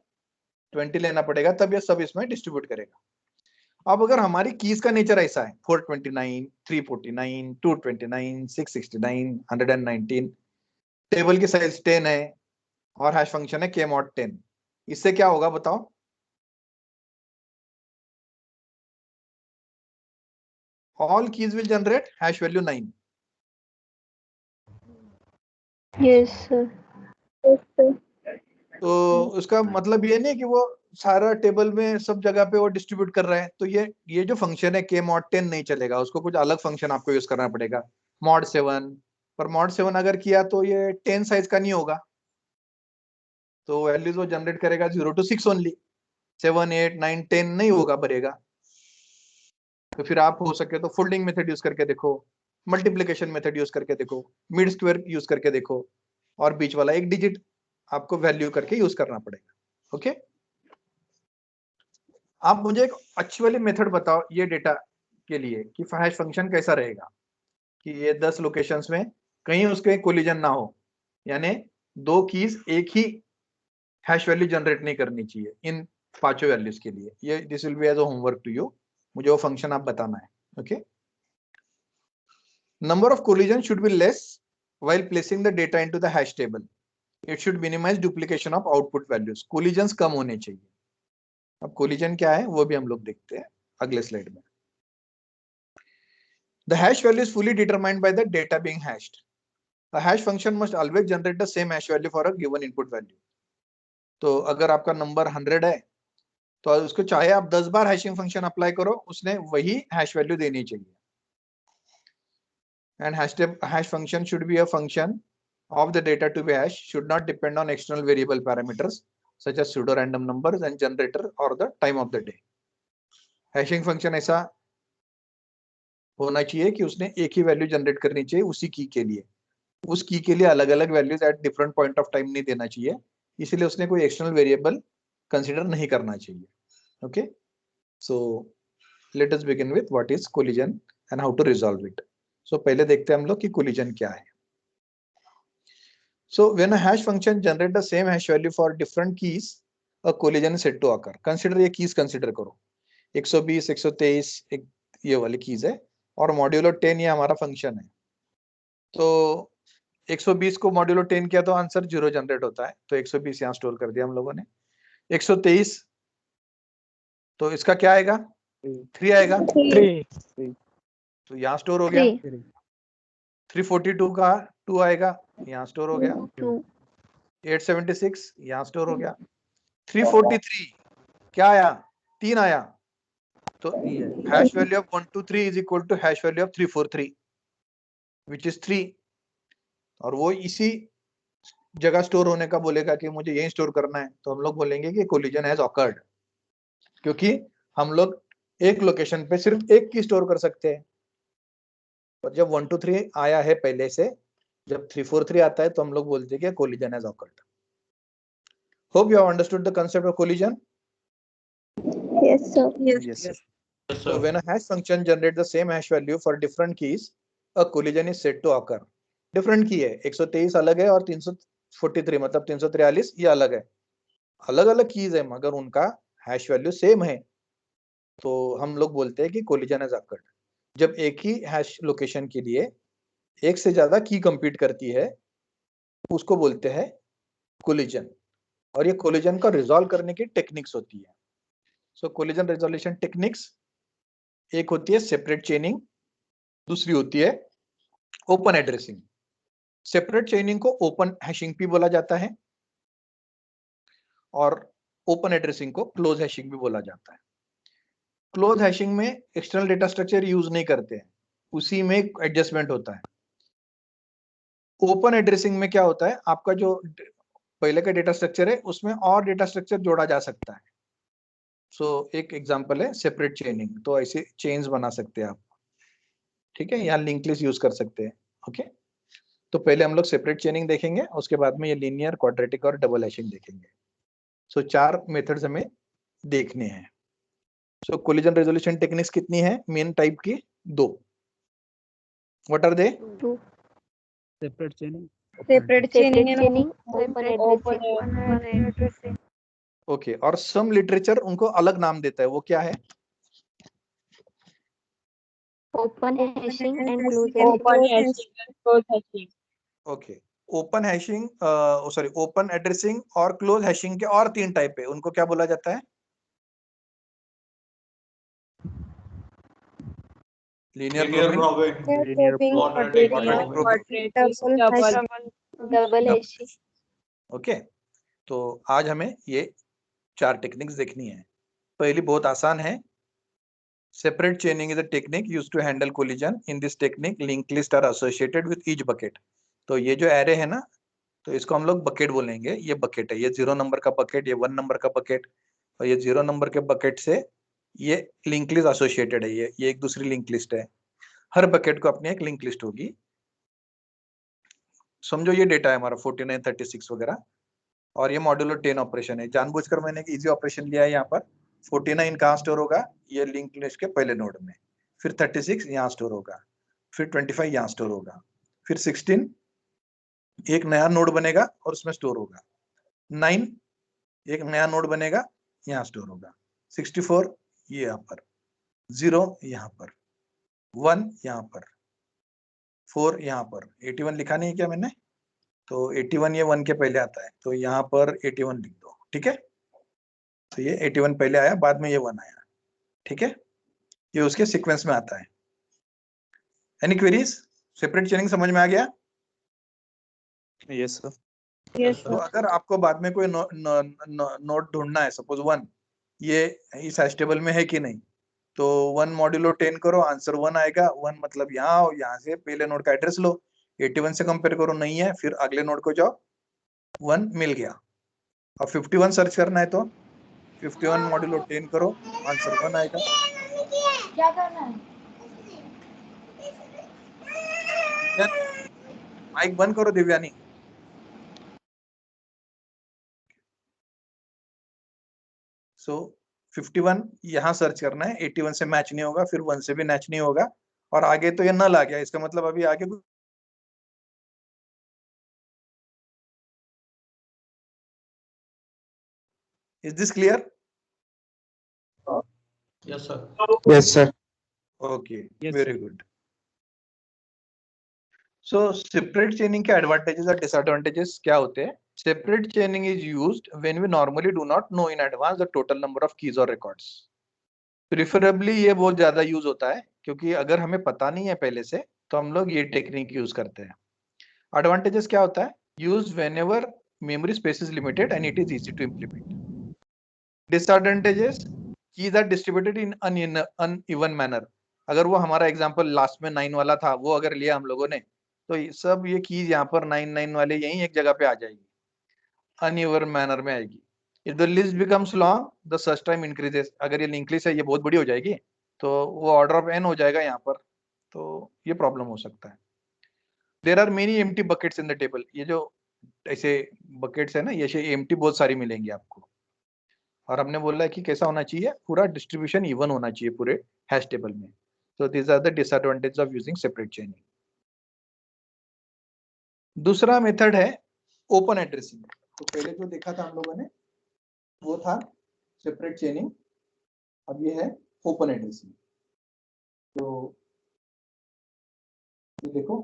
Speaker 1: 20 लेना पड़ेगा, तब ये सब इसमें डिस्ट्रीब्यूट करेगा. अब अगर हमारी कीज का नेचर ऐसा है 429, 349, 229, 669, 119, टेबल की साइज 10 है और हैश फंक्शन है k mod 10, इससे क्या होगा बताओ? All keys will generate hash value 9।
Speaker 2: Yes sir.
Speaker 1: तो उसका मतलब ये नहीं कि वो सारा टेबल में सब जगह पे वो डिस्ट्रीब्यूट कर रहा है, तो ये जो फंक्शन है k mod 10 नहीं चलेगा, उसको कुछ अलग फंक्शन आपको यूज करना पड़ेगा, mod 7। पर mod 7 अगर किया तो ये 10 साइज का नहीं होगा, तो वैल्यूज वो जनरेट करेगा 0 to 6 ओनली, 7 8 9 10 नहीं होगा, भरेगा। तो फिर आप हो सके तो फोल्डिंग मेथड यूज करके देखो, मल्टीप्लिकेशन मेथड यूज करके देखो, मिड स्क्वायर यूज करके देखो, और बीच वाला एक डिजिट आपको वैल्यू करके यूज करना पड़ेगा। ओके, आप मुझे एक अच्छी वाली मेथड बताओ ये डेटा के लिए कि हैश फंक्शन कैसा रहेगा कि ये 10 लोकेशंस में कहीं उसके कोलिजन ना हो, यानी दो कीज एक ही हैश वैल्यू जनरेट नहीं करनी चाहिए इन पांचों वैल्यूज के लिए। ये this will be as a homework to you, मुझे वो फंक्शन आप बताना है। Okay, number of collision should be less while placing the data into the hash table. It should minimize duplication of output values. Collisions कम होने चाहिए। अब कोलिजन क्या है वो भी हम लोग देखते हैं अगले स्लाइड में। The hash value is fully determined by the data being hashed. A hash function must always generate the same hash value for a given input value. तो अगर आपका नंबर 100 है तो उसको चाहे आप 10 बार हैशिंग फंक्शन अप्लाई करो, उसने वही हैश वैल्यू देनी चाहिए। And hash function should be a function of the data to be hashed, should not depend on external variable parameters such as pseudo random numbers and generator or the time of the day. Hashing function ऐसा होना चाहिए कि उसने एक ही वैल्यू जनरेट करनी चाहिए उसी की के लिए, उस की के लिए अलग अलग values at different point of time नहीं देना चाहिए, इसलिए उसने कोई एक्सटर्नल वेरिएबल कंसीडर नहीं करना चाहिए। Okay, so let us begin with what is collision and how to resolve it. So पहले देखते हैं हम लोग कि कोलिजन क्या है। So when a hash function generate the same hash value for different keys, a collision is said to occur. Consider ये keys consider करो, 120, 123 एक ये वाली keys है और मॉड्यूलो 10 ये हमारा फंक्शन है। तो 120 को मॉड्यूलो 10 किया तो आंसर 0 जनरेट होता है, तो 120 यहाँ स्टोर कर दिया हम लोगों ने। 123 तो इसका क्या आएगा? 3 आएगा,
Speaker 4: 3
Speaker 1: तो यहाँ स्टोर हो गया। 342 का 2 आएगा, यहाँ स्टोर हो गया। 876 यहाँ स्टोर हो गया। 343 क्या आया? 3 आया, तो hash value of 123 is equal to hash value of 343 which is 3, और वो इसी जगह स्टोर होने का बोलेगा कि मुझे यही स्टोर करना है, तो हम लोग बोलेंगे कि कोलिजन हैज ऑकर्ड, क्योंकि हम लोग एक लोकेशन पे सिर्फ एक की स्टोर कर सकते हैं। और जब 123 आया है पहले से, जब 343 आता है तो हम लोग बोलते हैं कि collision has awkward. Hope you have understood the concept of collision.
Speaker 2: Yes sir.
Speaker 1: Yes sir. So when a hash function generates the same hash value for different keys, a collision is said to occur. Different key है, 123 अलग है और 343 मतलब 343 ये अलग है, अलग अलग कीज है, मगर उनका हैश वैल्यू सेम है, तो हम लोग बोलते हैं कि कोलिजन हैज अकर्ड। जब एक ही हैश लोकेशन के लिए एक से ज्यादा की कंपीट करती है उसको बोलते हैं कोलिजन, और ये कोलिजन का रिजॉल्व करने की टेक्निक्स होती है। सो कोलिजन रिजोल्यूशन टेक्निक्स, एक होती है सेपरेट चेनिंग, दूसरी होती है ओपन एड्रेसिंग। सेपरेट चेनिंग को ओपन हैशिंग भी बोला जाता है और ओपन एड्रेसिंग को क्लोज हैशिंग भी बोला जाता है। क्लोज हैशिंग में एक्सटर्नल डेटा स्ट्रक्चर यूज नहीं करते हैं, उसी में एडजस्टमेंट होता है। ओपन एड्रेसिंग में क्या होता है, आपका जो पहले का डेटा स्ट्रक्चर है उसमें और डेटा स्ट्रक्चर जोड़ा जा सकता है। सो एक एग्जांपल है सेपरेट चेनिंग, तो ऐसे चेन्स बना सकते हैं आप, ठीक है, यहाँ लिंक लिस्ट यूज कर सकते हैं। ओके, तो पहले हम लोग सेपरेट चेनिंग देखेंगे, उसके बाद में ये लीनियर, क्वाड्रेटिक और डबल हैशिंग देखेंगे। सो 4 मेथड्स हमें देखने हैं। सो कोलिजन रेजोल्यूशन टेक्निक्स कितनी है? मेन टाइप की 2। What are they?
Speaker 4: Separate chaining,
Speaker 2: Separate chaining and
Speaker 6: open addressing.
Speaker 1: Okay, और सम लिटरेचर उनको अलग नाम देता है, वो क्या है?
Speaker 2: open hashing and close
Speaker 6: Open
Speaker 2: hashing.
Speaker 6: hashing and close hashing.
Speaker 1: Okay, open hashing sorry open addressing और क्लोज हैशिंग के और 3 टाइप है, उनको क्या बोला जाता है? Linear
Speaker 5: Linear
Speaker 1: probing,
Speaker 5: probing,
Speaker 4: Linear
Speaker 5: quadratic
Speaker 1: quadratic
Speaker 5: probing,
Speaker 1: probing,
Speaker 2: double hashing.
Speaker 1: Okay. तो आज हमें ये 4 टेक्निक्स देखनी है। पहली बहुत आसान है, separate chaining is a technique used to handle collision. In this technique link list are associated with each bucket. तो ये जो एरे है ना, तो इसको हम लोग बकेट बोलेंगे। ये बकेट है, ये 0 नंबर का बकेट, ये 1 नंबर का बकेट, और ये 0 नंबर के बकेट से ये लिंक लिस्ट एसोसिएटेड है। ये एक दूसरी लिंक लिस्ट है। हर बकेट को अपनी एक लिंक लिस्ट होगी। समझो ये डेटा है हमारा 49, 36 वगैरह, और ये मॉड्यूलो 10 ऑपरेशन है। जानबूझकर मैंने इजी ऑपरेशन लिया है। यहाँ पर 49 कहाँ स्टोर होगा? ये लिंक लिस्ट के पहले नोड में। फिर 36 यहाँ स्टोर होगा, फिर 25 यहाँ स्टोर होगा, फिर 16 एक नया नोड बनेगा और उसमें स्टोर होगा, 9 एक नया नोड बनेगा, यहाँ स्टोर होगा, 64 ये यहाँ पर, 0 यहाँ पर, 1 यहाँ पर, 4 यहाँ पर, 81 लिखा नहीं है क्या मैंने? तो 81 ये 1 के पहले आता है, तो यहाँ पर 81 लिख दो, ठीक है। तो ये 81 पहले आया, बाद में ये 1 आया, ठीक है। ये उसके सीक्वेंस में आता है। Any queries? सेपरेट चेनिंग समझ में आ गया?
Speaker 4: Yes, sir.
Speaker 2: यस
Speaker 1: तो अगर आपको बाद में कोई नोट ढूंढना है, सपोज 1 ये इस हैश टेबल में है कि नहीं, तो 1 मॉड्यूलो 10 करो, आंसर 1 आएगा। 1 मतलब यहाँ आओ, यहाँ से पहले नोड का एड्रेस लो, 81 से कंपेयर करो, नहीं है, फिर अगले नोड को जाओ, 1 मिल गया। अब 51 सर्च करना है तो 51 मॉड्यूलो 10 करो, आंसर 1 आएगा।
Speaker 6: क्या करना है?
Speaker 1: माइक बंद करो दिव्यानी। सो 51 यहाँ सर्च करना है, 81 से मैच नहीं होगा, फिर 1 से भी मैच नहीं होगा, और आगे तो ये नल आ गया। इसका मतलब अभी आगे is this clear?
Speaker 5: yes sir.
Speaker 4: Yes, sir.
Speaker 1: Okay,
Speaker 4: Yes,
Speaker 1: very
Speaker 4: sir.
Speaker 1: Good. So separate chaining के एडवांटेजेस और डिसएडवांटेजेस क्या होते हैं? Separate chaining is used when we normally do not know in advance the total number of keys और रिकॉर्ड्स। प्रिफरेबली ये बहुत ज्यादा यूज होता है, क्योंकि अगर हमें पता नहीं है पहले से, तो हम लोग ये टेक्निक यूज करते हैं। एडवांटेजेस क्या होता है? Use whenever memory space is limited and it is easy to implement. Disadvantages, keys are distributed in uneven manner. अगर वो हमारा एग्जांपल लास्ट में 9 वाला था, वो अगर लिया हम लोगों ने, तो सब ये कीज यहाँ पर 9 वाले यहीं एक जगह पे आ जाएगी, अनइवन मैनर में आएगी। If the list becomes long the search time increases. अगर ये लिंक लिस्ट है, ये बहुत बड़ी हो जाएगी, तो वो ऑर्डर ऑफ n हो जाएगा यहाँ पर, तो ये प्रॉब्लम हो सकता है। There are many empty buckets in the table. ये जो ऐसे बकेट्स है ना, ये एम्प्टी बहुत सारी मिलेंगी आपको, और हमने बोला है कि कैसा होना चाहिए, पूरा डिस्ट्रीब्यूशन इवन होना चाहिए पूरे हैश टेबल में। So these are the disadvantages of using separate chaining. दूसरा मेथड है ओपन एड्रेसिंग। तो पहले जो देखा था हम लोगों ने वो था सेपरेट चेनिंग, अब ये है ओपन एड्रेसिंग। तो ये देखो,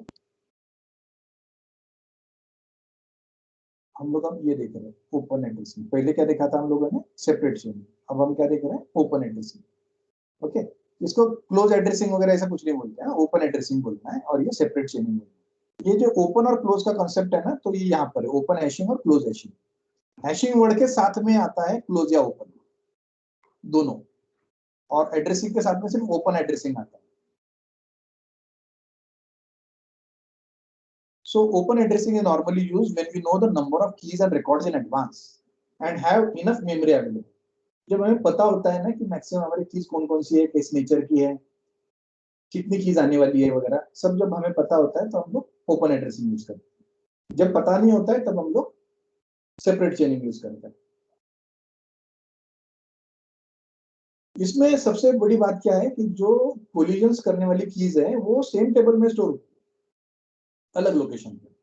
Speaker 1: हम लोग अब ये देख रहे हैं ओपन एड्रेसिंग। पहले क्या देखा था हम लोगों ने? सेपरेट चेनिंग। अब हम क्या देख रहे हैं? Open addressing. ओके, इसको क्लोज एड्रेसिंग वगैरह ऐसा कुछ नहीं बोलते हैं, ओपन एड्रेसिंग बोलना है, और ये सेपरेट चेनिंग बोलना है। ये जो ओपन और क्लोज का कॉन्सेप्ट है ना, तो ये यहाँ पर है, ओपन हैशिंग और क्लोज हैशिंग। हैशिंग वर्ड के साथ में आता है क्लोज या ओपन दोनों, और एड्रेसिंग के साथ में सिर्फ ओपन एड्रेसिंग आता है। So open addressing is normally used when we know the number of keys and records in advance and have enough memory available. जब हमें पता होता है ना कि मैक्सिमम हमारी कीज कौन कौन सी है, किस नेचर की है, कितनी कीज आने वाली है वगैरह, सब जब हमें पता होता है तो हम लोग ओपन एड्रेसिंग यूज करते हैं। जब पता नहीं होता है तब हम लोग सेपरेट चेनिंग यूज करते हैं। इसमें सबसे बड़ी बात क्या है कि जो कोलिजन्स करने वाली कीज है वो सेम टेबल में स्टोर होती है, अलग लोकेशन पे।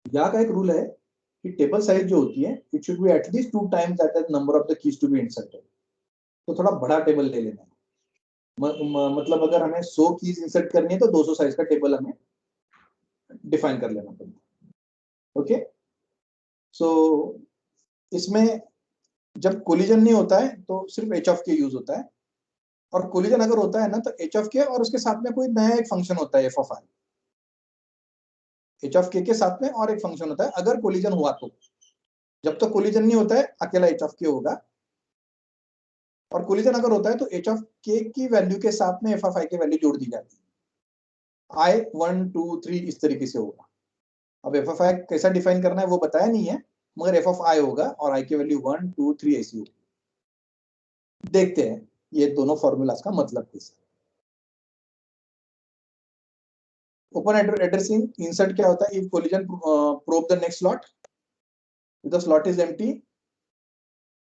Speaker 1: यहाँ का एक रूल है कि टेबल साइज जो होती है it should be at least 2 times that number of the keys to be inserted. तो थोड़ा बड़ा टेबल ले लेना है। मतलब अगर हमें 100 कीज इंसर्ट करनी है तो 200 साइज का टेबल हमें डिफाइन कर लेना पड़ेगा। ओके, सो इसमें जब कोलिजन नहीं होता है तो सिर्फ एच ऑफ के यूज होता है, और कोलिजन अगर होता है ना तो एच ऑफ के और उसके साथ में कोई नया एक फंक्शन होता है F of I. H of के साथ में और एक फंक्शन होता है अगर कोलिजन हुआ तो। जब तक कोलिजन नहीं होता है अकेला एच ऑफ के होगा, और कोलिजन अगर होता है तो एच ऑफ के की वैल्यू के साथ में एफ ऑफ आई की वैल्यू जोड़ दी जाती है। आई 1 2 3 इस तरीके से होगा। अब एफ ऑफ आई कैसा डिफाइन करना है वो बताया नहीं है, मगर एफ ऑफ आई होगा और आई की वैल्यू 1 2 3 ऐसी होगी। देखते हैं ये दोनों फॉर्मूलाज का मतलब कैसा। ओपन एड्रेसिंग इंसर्ट क्या होता है? If collision probe the next slot, if the slot is empty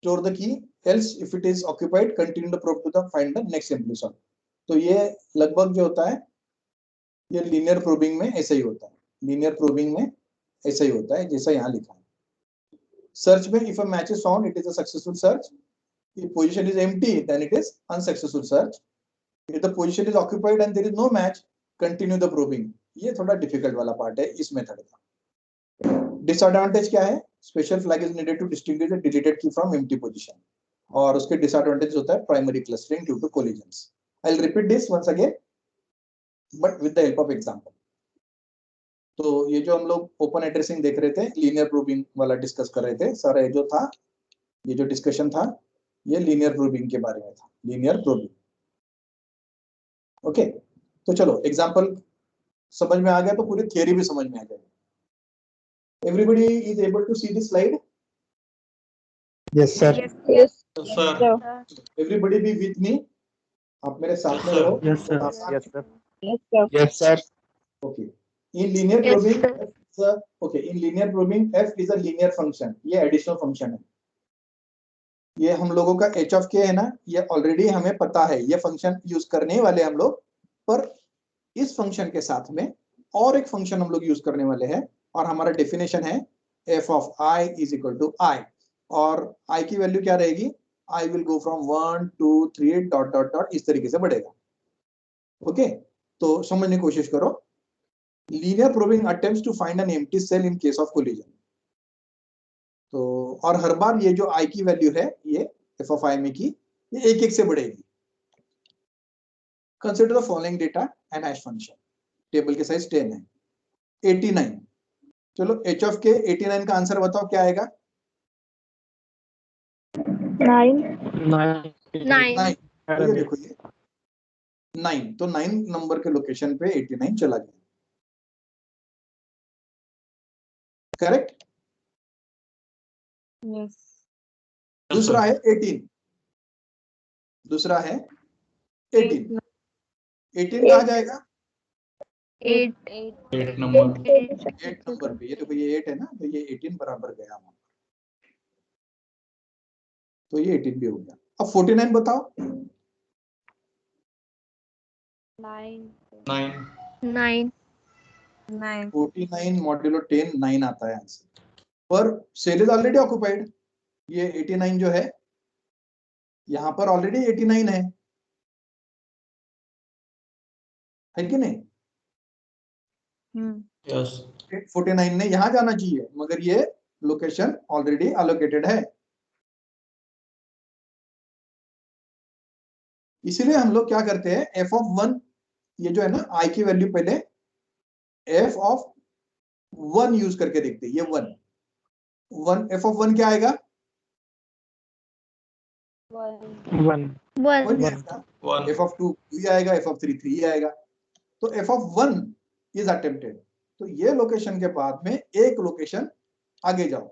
Speaker 1: store the key, else if it is occupied continue the probe to the find the next empty slot। तो ये लगभग जो होता है ये लीनियर प्रोबिंग में ऐसा ही होता है, लीनियर प्रोबिंग में ऐसा ही होता है जैसा यहाँ लिखा है। सर्च में if a match is found it is a successful search, if position is empty then it is unsuccessful search, if the position is occupied and there is no match continue the probing। ये थोड़ा डिफिकल्ट वाला पार्ट है इस मेथड का। डिसएडवांटेज क्या है? Special flag is needed to distinguish the deleted key from empty position, और उसके डिसएडवांटेज होता है primary clustering due to collisions. I will repeat this once again but with the help of example. तो ये जो हम लोग ओपन एड्रेसिंग देख रहे थे, लीनियर प्रूविंग वाला डिस्कस कर रहे थे सर, ये जो था, ये जो डिस्कशन था ये लीनियर प्रूविंग के बारे में था, लीनियर प्रूविंग। ओके, तो चलो एग्जांपल समझ में आ गया तो पूरी थियरी भी समझ में आ जाएगी। Everybody is able to see this slide?
Speaker 4: Yes, sir.
Speaker 2: Yes,
Speaker 5: sir
Speaker 2: sir.
Speaker 1: Everybody be with me. आप मेरे साथ में रहो।
Speaker 4: Yes, sir.
Speaker 1: Yes,
Speaker 4: sir.
Speaker 2: Yes, sir.
Speaker 4: Yes, sir.
Speaker 1: Okay. In linear
Speaker 2: Yes,
Speaker 1: probing,
Speaker 2: sir.
Speaker 1: F is a, okay. In linear probing, f is a linear function. ये additional function है। ये हम लोगों का h of k है ना, ये ऑलरेडी हमें पता है, ये फंक्शन यूज करने वाले हम लोग, पर इस फंक्शन के साथ में और एक फंक्शन हम लोग यूज करने वाले हैं, और हमारा डेफिनेशन है f of i is equal to i, और i की वैल्यू क्या रहेगी? i will go from 1 2 3 dot dot dot इस तरीके से बढ़ेगा। ओके, तो समझने की कोशिश करो। Linear probing attempts to find an empty cell in case of collision. तो और हर बार ये जो i की वैल्यू है ये f of i में की ये एक एक से बढ़ेगी। Consider the following data and hash function. Table के साइज 10 है। 89, चलो h of k 89 का आंसर बताओ क्या आएगा?
Speaker 2: 9.
Speaker 4: 9.
Speaker 2: 9.
Speaker 1: तो ये देखो ये 9, तो 9 नंबर के लोकेशन पे 89 चला गया। करेक्ट?
Speaker 2: Yes.
Speaker 1: दूसरा है 18, दूसरा है 18 कहाँ जाएगा?
Speaker 2: 8.
Speaker 5: 8 नंबर
Speaker 1: 8 नंबर पे। ये देखो ये 8 है ना, तो ये 18 बराबर गया वहां, तो ये 18 भी हो गया। अब 49 बताओ।
Speaker 2: 9. 9.
Speaker 1: 49 मॉड्यूलो 10 9 आता है आंसर, पर सेल इज ऑलरेडी ऑक्युपाइड। ये 89 जो है यहाँ पर ऑलरेडी 89 है कि नहीं?
Speaker 5: यस
Speaker 1: 49 ने यहाँ जाना चाहिए, मगर ये लोकेशन ऑलरेडी एलोकेटेड है। इसीलिए हम लोग क्या करते हैं, f of 1, ये जो है ना i की वैल्यू पहले f of 1 यूज करके देखते हैं। ये 1 f of 1 क्या आएगा?
Speaker 4: 1.
Speaker 2: 1.
Speaker 1: 1 आएगा। f of 2 2 आएगा, f of 3 3 आएगा। तो f of 1 इज अटेम्प्टेड। तो ये लोकेशन के बाद में एक लोकेशन आगे जाओ,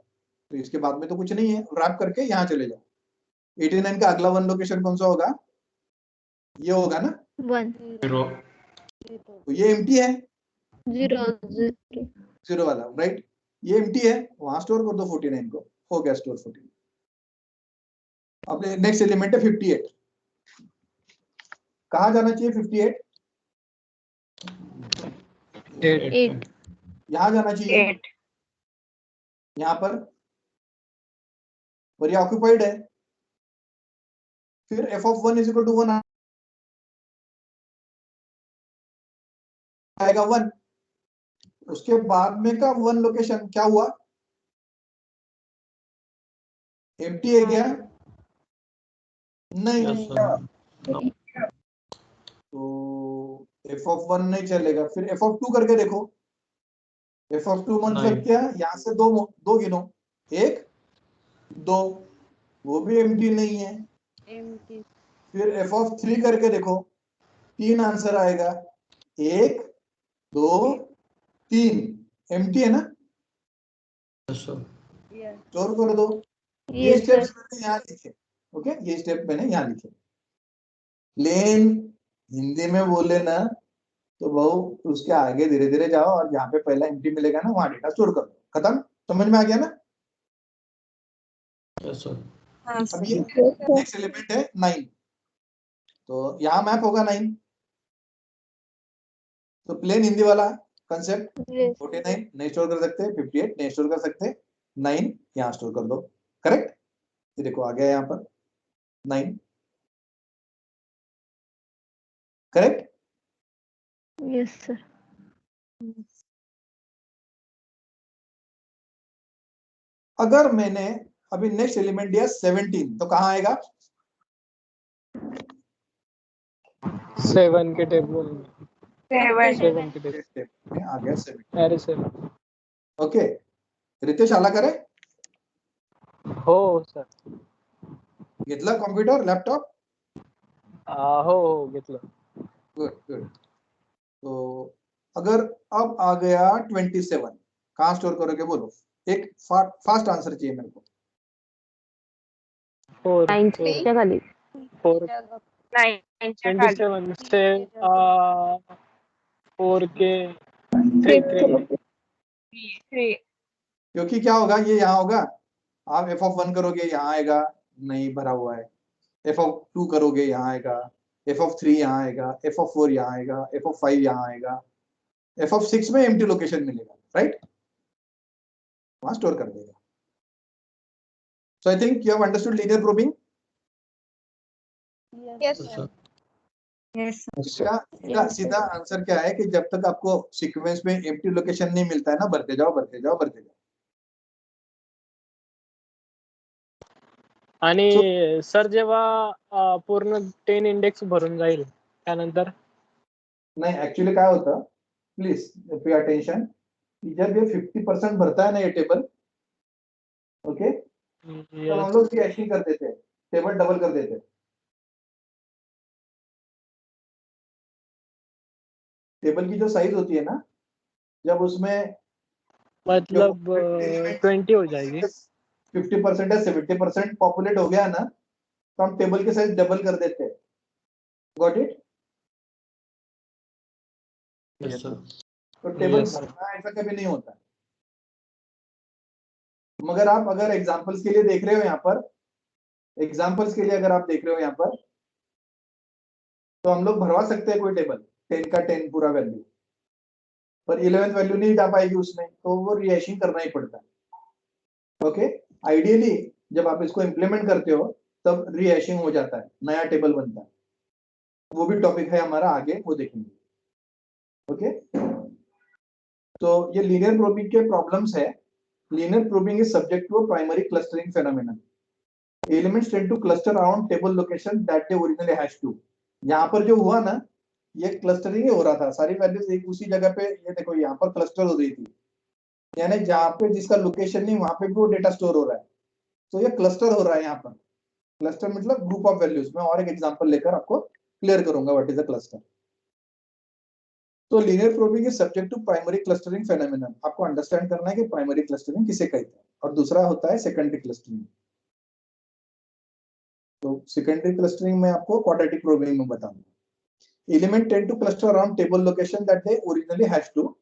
Speaker 1: तो इसके बाद में तो कुछ नहीं है, रैप करके यहाँ चले जाओ। 89 का अगला 1 लोकेशन कौन सा होगा? ये होगा ना
Speaker 2: 1.
Speaker 5: 0
Speaker 1: तो ये एम्प्टी है
Speaker 2: 0.
Speaker 1: 0 वाला, राइट? ये एम्प्टी है, वहां स्टोर कर दो 49 को, हो गया स्टोर 49। अब नेक्स्ट एलिमेंट है 58। कहाँ जाना चाहिए 58?
Speaker 2: 8.
Speaker 1: यहाँ जाना चाहिए,
Speaker 2: 8.
Speaker 1: यहाँ पर ये ऑक्यूपाइड है। फिर f of 1 is equal to 1 आएगा 1, उसके बाद में का वन लोकेशन क्या हुआ, एम्प्टी है क्या, नहीं,
Speaker 5: Yes, sir. No.
Speaker 1: तो एफ ऑफ वन नहीं चलेगा, फिर एफ ऑफ टू करके देखो, एफ ऑफ टू मतलब
Speaker 5: नहीं.
Speaker 1: क्या, यहाँ से दो दो गिनो, एक दो, वो भी एम्प्टी नहीं है,
Speaker 2: empty,
Speaker 1: फिर एफ ऑफ थ्री करके देखो, तीन आंसर आएगा, एक दो तीन, एम्प्टी है ना,
Speaker 5: Yes, sir.
Speaker 2: yes,
Speaker 1: स्टोर कर दो। ये
Speaker 2: yes sir,
Speaker 1: स्टेप्स मैंने यहाँ लिखे, ओके, ये स्टेप मैंने यहाँ लिखे। प्लेन हिंदी में बोले ना तो बहु उसके आगे धीरे धीरे जाओ और जहाँ पे पहला एम्प्टी मिलेगा ना वहां डेटा स्टोर कर दो, खत्म, समझ में आ गया ना।
Speaker 5: Yes, sir.
Speaker 1: अब ये नेक्स्ट एलिमेंट है 9, तो यहाँ मैप होगा 9, तो प्लेन हिंदी वाला कंसेप्ट,
Speaker 2: yes,
Speaker 1: 49 नहीं स्टोर कर सकते, 58 नहीं स्टोर कर सकते, 9 यहाँ स्टोर कर दो, करेक्ट। ये देखो आ गया यहाँ पर 9, करेक्ट।
Speaker 2: yes sir,
Speaker 1: अगर मैंने अभी नेक्स्ट एलिमेंट दिया 17 तो कहाँ आएगा,
Speaker 4: 7 के टेबल में, 7 के टेबल
Speaker 1: स्टेप में आ गया 17,
Speaker 4: अरे 7
Speaker 1: ओके। रितेश आला करे,
Speaker 4: हो सर,
Speaker 1: घेतला कॉम्प्युटर लॅपटॉप,
Speaker 4: हो घेतलं।
Speaker 1: Good good. तो अगर अब आ गया 27, कहाँ स्टोर करोगे बोलो, एक फास्ट आंसर चाहिए मेरे को।
Speaker 4: 4
Speaker 2: च्या खाली
Speaker 4: 4 27 से 4 के 3
Speaker 1: क्योंकि क्या होगा, ये यहाँ होगा, आप एफ ऑफ वन करोगे यहाँ आएगा, नहीं भरा हुआ है, एफ ऑफ टू करोगे यहाँ आएगा, एफ ऑफ थ्री यहाँ आएगा, एफ ऑफ फोर यहाँ आएगा, एफ ऑफ फाइव यहाँ आएगा, एफ ऑफ सिक्स में एम्प्टी लोकेशन मिलेगा, राइट, वहां स्टोर कर देगा। So I think you have understood linear probing.
Speaker 2: yes
Speaker 5: Yes, sir.
Speaker 1: इसका सीधा आंसर क्या है कि जब तक आपको सीक्वेंस में एम्प्टी लोकेशन नहीं मिलता है ना, भरते जाओ भरते जाओ भरते जाओ।
Speaker 4: आणि सर जेव्हा पूर्ण 10 इंडेक्स भरून जाईल त्यानंतर
Speaker 1: नहीं एक्चुअली क्या होता, प्लीज पे अटेंशन, जब ये 50% भरता है ना ये टेबल, ओके, तो हम लोग ऐसे ही कर देते, टेबल डबल कर देते। टेबल की जो साइज होती है ना, जब उसमें
Speaker 4: मतलब 20 हो जाएगी।
Speaker 1: 50% या 70% पॉपुलेट हो गया ना, तो हम टेबल की साइज डबल कर देते हैं, गॉट इट।
Speaker 5: Yes, sir.
Speaker 1: तो टेबल
Speaker 4: Yes, sir.
Speaker 1: भरना ऐसा कभी नहीं होता। मगर आप अगर एग्जांपल्स के लिए देख रहे हो यहाँ पर, एग्जांपल्स के लिए अगर आप देख रहे हो यहाँ पर, तो हम लोग भरवा सकते हैं कोई टेबल 10 का 10 पूरा वैल्यू, पर 11th वैल्यू नहीं जा पाएगी उसमें, तो वो रीहैशिंग करना ही पड़ता है, ओके। आइडियली जब आप इसको इम्प्लीमेंट करते हो तब रीहैशिंग हो जाता है, नया टेबल बनता है, वो भी टॉपिक है हमारा आगे, वो देखेंगे, ओके। तो ये लीनियर प्रोबिंग के प्रॉब्लम्स है। Linear probing is subject to primary clustering phenomenon. Elements tend to cluster around table location that they originally hash to. यहाँ पर जो हुआ ना, ये क्लस्टरिंग ही हो रहा था, सारी वैल्यूज एक उसी जगह पे, ये देखो यहाँ पर क्लस्टर हो रही थी, यानी जहाँ पे जिसका लोकेशन नहीं वहां पे भी वो डेटा स्टोर हो रहा है, तो ये क्लस्टर हो रहा है यहाँ पर। क्लस्टर मतलब ग्रुप ऑफ वैल्यूज। मैं और एक एग्जांपल लेकर आपको क्लियर करूंगा व्हाट इज अ क्लस्टर। तो linear probing is subject to primary clustering phenomenon. आपको अंडरस्टैंड करना है कि प्राइमरी क्लस्टरिंग किसे कहते हैं, और दूसरा होता है सेकेंडरी क्लस्टरिंग। तो सेकेंडरी क्लस्टरिंग में आपको क्वाड्रेटिक प्रोबिंग में बताऊंगा। Element tend to cluster around table location that they originally hash to,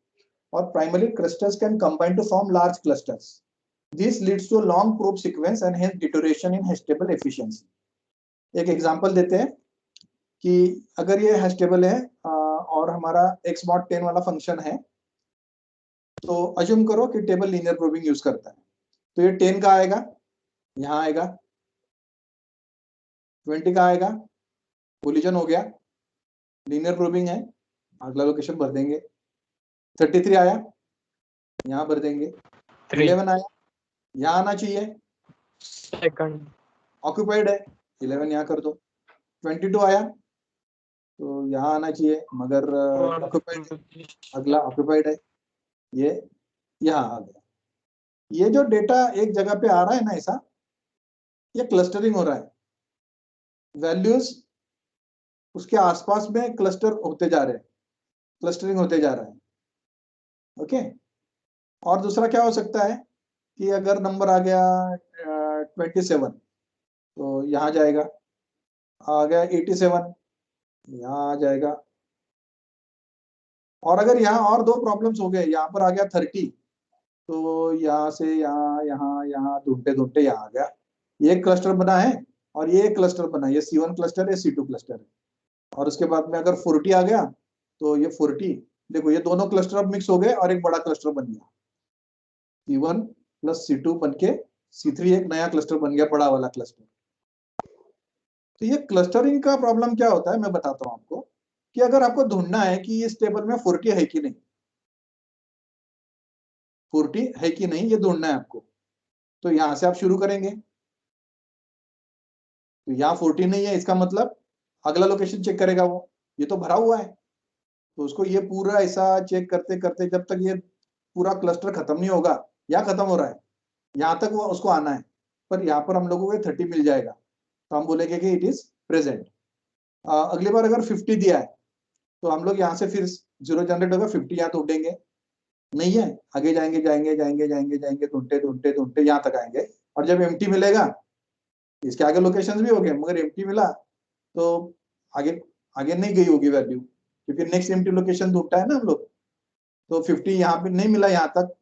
Speaker 1: और primary clusters can combine to form large clusters. This leads to long probe sequence and hence deterioration in hash table efficiency. एक एग्जांपल देते हैं कि अगर ये हैश टेबल है और हमारा x mod 10 वाला फंक्शन है, तो अज्यूम करो कि टेबल लीनियर प्रोबिंग यूज करता है, तो ये 10 का आएगा, यहाँ आएगा, 20 का आएगा, कोलिजन हो गया, लीनियर प्रोबिंग है, अगला लोकेशन भर देंगे। 33 आया, यहाँ भर देंगे।
Speaker 4: 3
Speaker 1: 11 आया, यहाँ आना चाहिए,
Speaker 4: सेकंड
Speaker 1: ऑक्यूपाइड है, 11 यहाँ कर दो। 22 आया तो यहाँ आना चाहिए, मगर ऑक्यूपाइड है, अगला ऑक्यूपाइड है, ये यहाँ आ गया। ये जो डेटा एक जगह पे आ रहा है ना ऐसा, ये क्लस्टरिंग हो रहा है, वैल्यूज उसके आसपास में क्लस्टर होते जा रहे हैं, क्लस्टरिंग होते जा रहा है। ओके, और दूसरा क्या हो सकता है कि अगर नंबर आ गया 27 तो यहाँ जाएगा, आ गया 87 यहाँ आ जाएगा। और अगर यहाँ और दो प्रॉब्लम्स हो गए, यहाँ पर आ गया 30 तो यहाँ से यहाँ यहाँ यहाँ ढूंढते ढूंढते यहाँ आ गया। ये एक क्लस्टर बना है और ये एक क्लस्टर बना है, ये C1 क्लस्टर है, C2 क्लस्टर है। और उसके बाद में अगर 40 आ गया तो ये 40, देखो ये दोनों क्लस्टर अब मिक्स हो गए और एक बड़ा क्लस्टर बन गया, C1 प्लस C2 बन के C3 एक नया क्लस्टर बन गया, बड़ा वाला क्लस्टर। तो ये क्लस्टरिंग का प्रॉब्लम क्या होता है मैं बताता हूँ आपको, कि अगर आपको ढूंढना है कि इस टेबल में 40 है कि नहीं, 40 है कि नहीं ये ढूंढना है आपको, तो यहां से आप शुरू करेंगे। तो यहाँ 40 नहीं है, इसका मतलब अगला लोकेशन चेक करेगा वो, ये तो भरा हुआ है, तो उसको ये पूरा ऐसा चेक करते करते जब तक ये पूरा क्लस्टर खत्म नहीं होगा, या खत्म हो रहा है, यहाँ तक वो उसको आना है। पर यहाँ पर हम लोगों को 30 मिल जाएगा, तो हम बोलेंगे कि इट इज प्रेजेंट। अगली बार अगर 50 दिया है तो हम लोग यहाँ से फिर 0 जनरेट होगा, 50 यहाँ ढूंढेंगे, नहीं है, आगे जाएंगे जाएंगे जाएंगे जाएंगे जाएंगे ढूंढते ढूंढते ढूंढते यहाँ तक आएंगे। और जब एम्प्टी मिलेगा, इसके आगे लोकेशंस भी हो गए मगर एम्प्टी मिला, तो आगे आगे नहीं गई होगी वैल्यू, क्योंकि नेक्स्ट एम्प्टी लोकेशन ढूंढता है ना हम लोग। तो 50 यहाँ पे नहीं मिला यहाँ तक,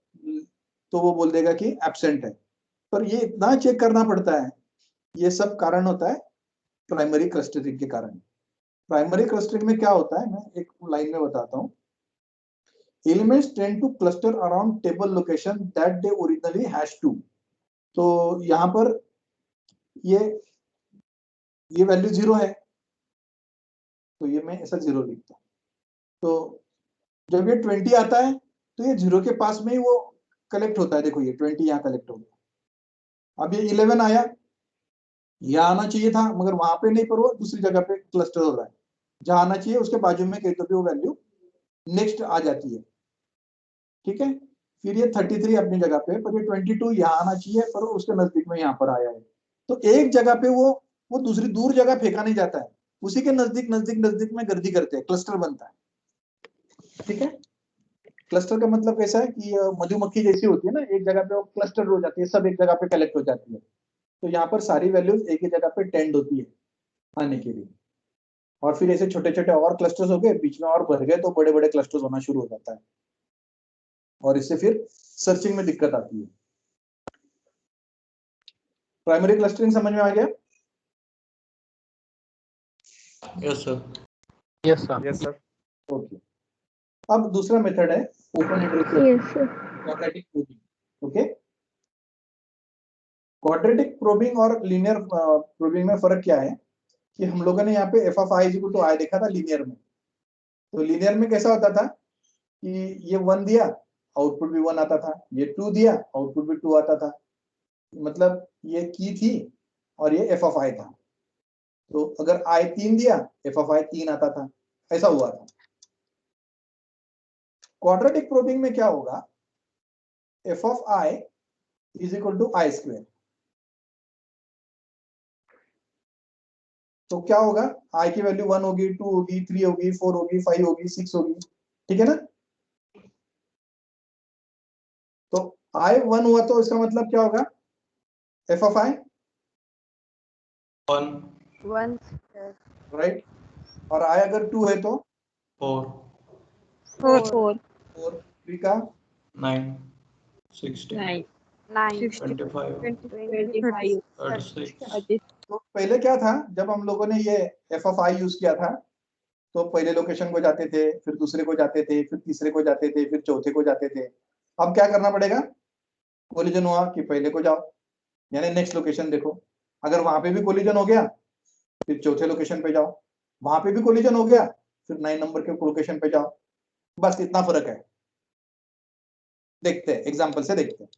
Speaker 1: तो वो बोल देगा कि एब्सेंट है। पर ये इतना चेक करना पड़ता है, ये सब कारण होता है प्राइमरी क्लस्टरिंग के कारण। प्राइमरी क्लस्टरिंग में क्या होता है, मैं एक लाइन में बताता हूँ। Elements tend to cluster around table location that they originally hash to। तो यहाँ पर ये वैल्यू 0 है, तो ये मैं ऐसा 0 लिखता हूँ। तो जब ये 20 आता है तो ये 0 के पास में ही वो कलेक्ट होता है, देखो ये 20 यहाँ कलेक्ट हो गया। अब ये 11 आया, यहाँ आना चाहिए था मगर वहां पे नहीं, पर वो दूसरी जगह पे क्लस्टर हो रहा है, जहां आना चाहिए उसके बाजू में कहीं तो भी वो वैल्यू नेक्स्ट आ जाती है। ठीक है, फिर ये 33 अपनी जगह पे, पर ये 22 यहाँ आना चाहिए, पर उसके नजदीक में यहाँ पर आया है। तो एक जगह पे वो दूसरी दूर जगह फेंका नहीं जाता है, उसी के नजदीक नजदीक नजदीक में गर्दी करते हैं, क्लस्टर बनता है। ठीक है, क्लस्टर का मतलब कैसा है कि मधुमक्खी जैसी होती है ना, एक जगह पे वो क्लस्टर हो जाती है, सब एक जगह पे कलेक्ट हो जाती है। तो यहाँ पर सारी वैल्यूज एक ही जगह पे टेंड होती है आने के लिए, और फिर ऐसे छोटे छोटे और क्लस्टर्स हो गए, बीच में और भर गए तो बड़े बड़े क्लस्टर्स होना शुरू हो जाता है, और इससे फिर सर्चिंग में दिक्कत आती है। प्राइमरी क्लस्टरिंग समझ में आ गया?
Speaker 5: Yes sir.
Speaker 4: Yes sir.
Speaker 1: Yes sir. Okay, अब दूसरा मेथड है open address
Speaker 2: Yes, sir.
Speaker 1: Quadratic probing. Okay, quadratic probing और लीनियर प्रोबिंग में फर्क क्या है कि हम लोगों ने यहाँ पे F of I is equal to I देखा था लीनियर में। तो लीनियर में कैसा होता था कि ये 1 दिया आउटपुट भी 1 आता था, ये 2 दिया आउटपुट भी 2 आता था, मतलब ये की थी और ये एफ ऑफ आई था। तो अगर आई 3 दिया एफ ऑफ आई 3 आता था, ऐसा हुआ था। क्वाड्रेटिक प्रोबिंग में क्या होगा, F of I is equal to I square. तो क्या होगा, आई की वैल्यू 1 होगी, 2 होगी, 3 होगी, 4 होगी, 5 होगी, 6 होगी, ठीक है ना। तो आई 1 हुआ तो इसका मतलब क्या होगा, F of I
Speaker 5: 1
Speaker 2: 1, sir.
Speaker 1: Right, और आई अगर 2 है तो
Speaker 5: 4
Speaker 2: 4,
Speaker 1: 4, 3 का
Speaker 5: 9 16
Speaker 2: 9,
Speaker 5: 25
Speaker 2: 25,
Speaker 5: 36
Speaker 1: तो पहले क्या था, जब हम लोगों ने ये एफ ऑफ आई यूज किया था, तो पहले लोकेशन को जाते थे, फिर दूसरे को जाते थे, फिर तीसरे को जाते थे, फिर चौथे को जाते थे। अब क्या करना पड़ेगा, कोलिजन हुआ कि पहले को जाओ, यानी नेक्स्ट लोकेशन देखो, अगर वहां पे भी कोलिजन हो गया फिर चौथे लोकेशन पे जाओ, वहां पे भी कोलिजन हो गया फिर 9 नंबर के लोकेशन पे जाओ। बस इतना फर्क है। देखते हैं, एग्जाम्पल से देखते हैं।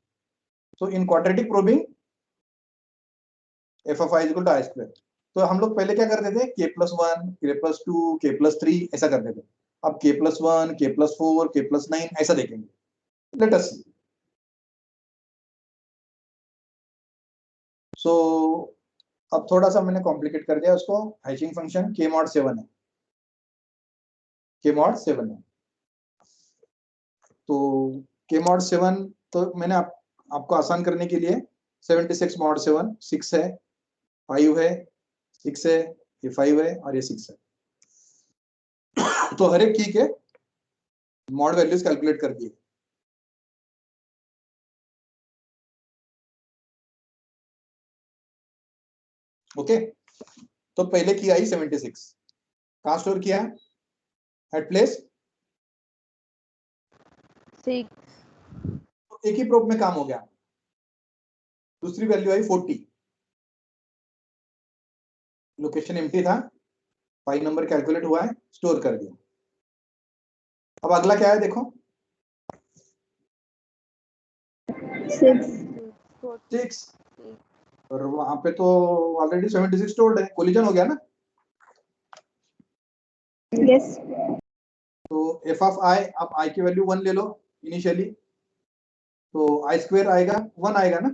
Speaker 1: So in quadratic probing F of I equal to I square. तो हम लोग पहले क्या करते थे, k+1, k+2, k+3 ऐसा करते थे। अब k+1, k+4, k+9 ऐसा देखेंगे। लेट अस सी। सो अब थोड़ा सा मैंने कॉम्प्लिकेट कर दिया उसको। हैशिंग फंक्शन k mod 7 है, k mod 7 है। तो k mod 7 तो मैंने आपको आसान करने के लिए 76 mod 7, 6 है, 5 है, 6 है, ये 5 है और ये 6 है। तो हर एक की के मॉड वैल्यूज कैलकुलेट कर दिए। ओके, तो पहले की आई 76, कहाँ स्टोर किया, एट प्लेस
Speaker 2: 6.
Speaker 1: तो एक ही प्रोब में काम हो गया। दूसरी वैल्यू आई 40, लोकेशन एम्प्टी था, 5 नंबर कैलकुलेट हुआ है, स्टोर कर दिया। अब अगला क्या है देखो, 6 और वहां पे तो ऑलरेडी 76 स्टोर्ड है, कोलिजन हो गया ना।
Speaker 2: Yes.
Speaker 1: तो एफ ऑफ आई, आप आई की वैल्यू 1 ले लो इनिशियली, तो आई स्क्वायर आएगा 1 आएगा ना।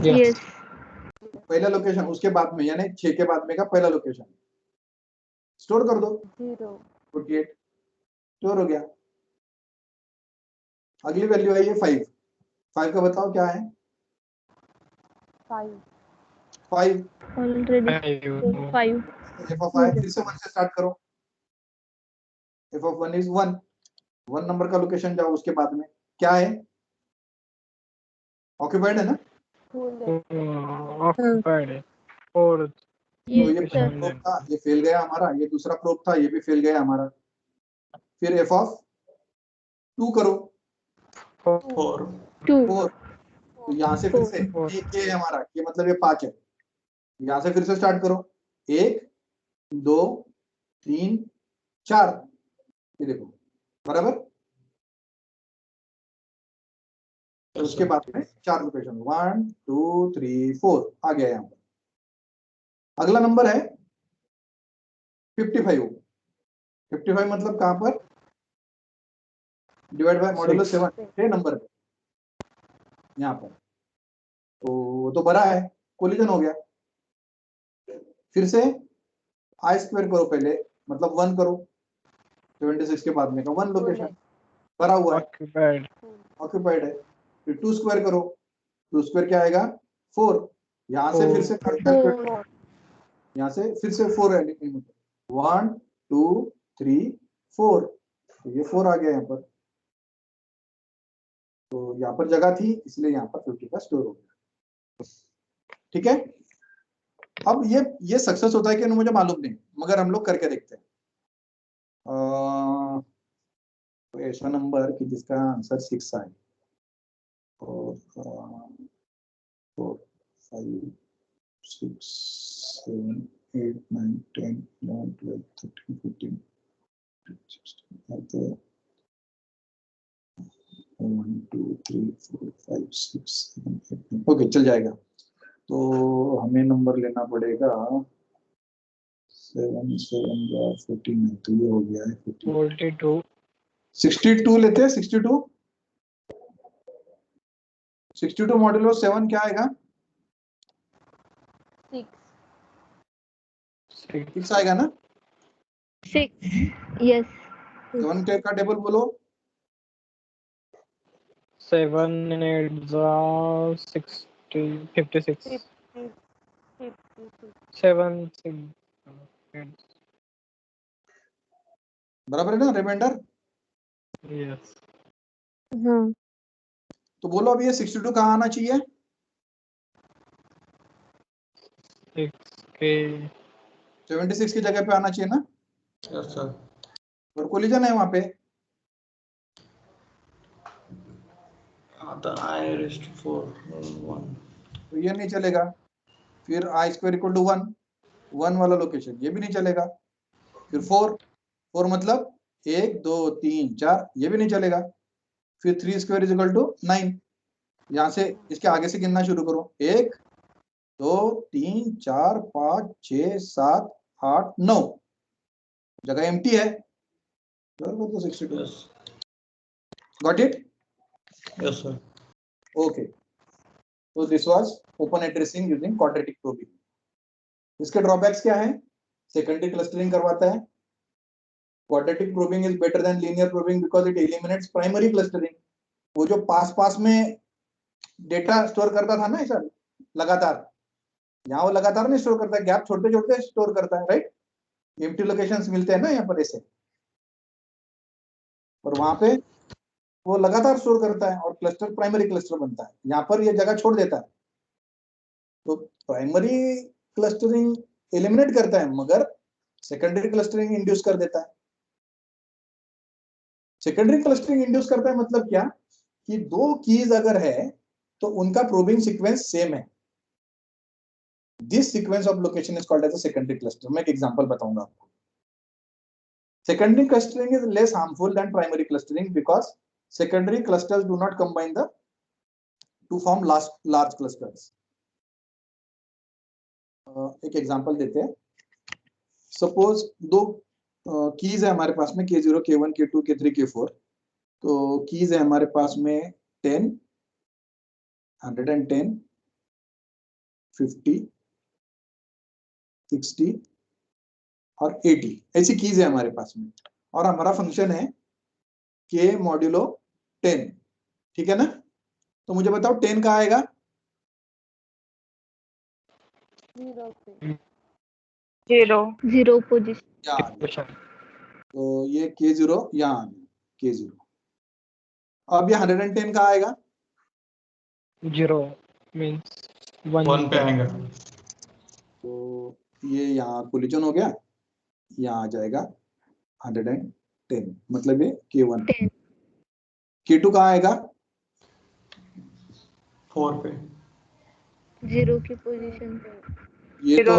Speaker 2: Yes.
Speaker 1: पहला लोकेशन, उसके बाद में यानी 6 के बाद में का पहला लोकेशन स्टोर कर दो,
Speaker 2: 0.
Speaker 1: 48 स्टोर हो गया। अगली वैल्यू आई है 5, 5 का बताओ क्या है,
Speaker 2: 5.
Speaker 1: 5।
Speaker 2: Already 5.
Speaker 1: एफ ऑफ आई फिर से 1 से स्टार्ट करो, एफ ऑफ 1 इज 1, 1 नंबर का लोकेशन जाओ, उसके बाद में क्या है, ऑक्यूपाइड है ना।
Speaker 4: ऑक्युपाइड है। और
Speaker 1: तो ये
Speaker 2: Yes,
Speaker 1: पहला
Speaker 2: sir.
Speaker 1: प्रोब था, ये फेल गया हमारा, ये दूसरा प्रोब था, ये भी फेल गया हमारा। फिर एफ ऑफ 2 करो,
Speaker 5: 4
Speaker 2: 2.
Speaker 1: 4। तो यहाँ से फिर से ये है हमारा, ये मतलब ये 5 है, यहाँ से फिर से स्टार्ट करो, 1 2 3 4, ये देखो बराबर। तो उसके बाद में 4 लोकेशन, 1 2 3 4 आ गया यहाँ पर। अगला नंबर है 55, 55 मतलब कहां पर, डिवाइड बाय मॉड्यूलो 7, 6 नंबर पे यहाँ पर। तो वो तो बड़ा है, कोलिजन हो गया। फिर से आई स्क्वायर करो पहले, मतलब 1 करो, 76 के बाद में का 1 लोकेशन भरा हुआ है,
Speaker 4: ऑक्युपाइड।
Speaker 1: ऑक्यूपाइड है। फिर 2 स्क्वायर करो, 2 स्क्वायर क्या आएगा 4, यहाँ से फिर से कैलकुलेट, यहाँ से फिर से 4 है, 1 2 3 4, तो ये 4 आ गया यहाँ पर। तो यहाँ पर जगह थी इसलिए यहाँ पर 50 का स्टोर हो गया। ठीक है, अब ये सक्सेस होता है कि नहीं मुझे मालूम नहीं, मगर हम लोग करके देखते हैं। तो ऐसा नंबर कि जिसका आंसर 6 आए, और 4 5 6 7 8 9 10 11 12 13 14 16 1 2 3 4 5 6 7 8 9, ओके चल जाएगा। तो हमें नंबर लेना पड़ेगा 7 7 14, तो ये हो गया है
Speaker 4: 42
Speaker 1: 62 लेते हैं, 62 मॉड्यूलो 7 क्या आएगा,
Speaker 2: 6.
Speaker 1: 6 आएगा ना।
Speaker 2: 6. Yes.
Speaker 1: 7 का टेबल बोलो,
Speaker 4: 7 and 8 60 56 7 6
Speaker 1: बराबर है ना रिमाइंडर।
Speaker 4: यस।
Speaker 2: हाँ.
Speaker 1: तो बोलो अब ये 62 कहाँ आना चाहिए,
Speaker 4: 6 के
Speaker 1: 76 की जगह पे आना चाहिए ना,
Speaker 5: यस सर।
Speaker 1: और कोलिजन है वहां पे,
Speaker 5: आता I raised to 4 1
Speaker 1: तो ये नहीं चलेगा। फिर आई स्क्वायर इक्वल टू 1, 1 वाला लोकेशन ये भी नहीं चलेगा। फिर 4 मतलब 1 2 3 4, ये भी नहीं चलेगा। फिर 3 स्क्वायर इज इक्वल टू 9। यहां से इसके आगे से गिनना शुरू करो, 1 2 3 4 5 6 7 8 9, जगह एम्प्टी है। 62।
Speaker 5: Yes.
Speaker 1: Got it?
Speaker 5: Yes, sir.
Speaker 1: Okay, तो this was open addressing using quadratic probing. इसके ड्रॉबैक्स क्या है? सेकेंडरी क्लस्टरिंग करवाता है। Quadratic probing is better than linear probing because it eliminates primary clustering. वो जो पास में डेटा स्टोर करता था ना ऐसा लगातार, यहाँ वो लगातार नहीं स्टोर करता है, गैप छोड़ते छोड़ते स्टोर करता है, राइट? एम्प्टी लोकेशंस मिलते हैं ना यहाँ पर ऐसे, और वहां पे वो लगातार स्टोर करता है और क्लस्टर प्राइमरी क्लस्टर बनता है। यहाँ पर ये जगह छोड़ देता है, तो प्राइमरी क्लस्टरिंग एलिमिनेट करता है मगर सेकेंडरी क्लस्टरिंग इंड्यूस कर देता है। सेकेंडरी क्लस्टरिंग इंड्यूस करता है मतलब क्या कि दो कीज अगर है तो उनका प्रोबिंग सीक्वेंस सेम है। This sequence of location is called as a secondary cluster. मैं एक एग्जांपल बताऊंगा आपको। Secondary clustering is less harmful than primary clustering because secondary clusters do not combine to form large clusters. एक एग्जांपल देते हैं। सपोज दो कीज है हमारे पास में, K0 K1 K2 K3 K4। तो कीज है हमारे पास में 10 110 50 60 और 80, ऐसी कीज है हमारे पास में, और हमारा फंक्शन है K मॉड्यूलो 10, ठीक है ना? तो मुझे बताओ 10 कहाँ आएगा?
Speaker 2: 0 पोजीशन।
Speaker 1: तो ये K0 यहाँ आ गया, K0। अब ये 110 कहाँ आएगा?
Speaker 4: 0 मींस
Speaker 5: 1 पे आएगा।
Speaker 1: तो ये यहाँ कोलिजन हो गया, यहाँ आ जाएगा 110, मतलब ये K1। K2 कहाँ आएगा?
Speaker 5: 4 पे।
Speaker 2: 0 की पोजीशन पे।
Speaker 1: ये तो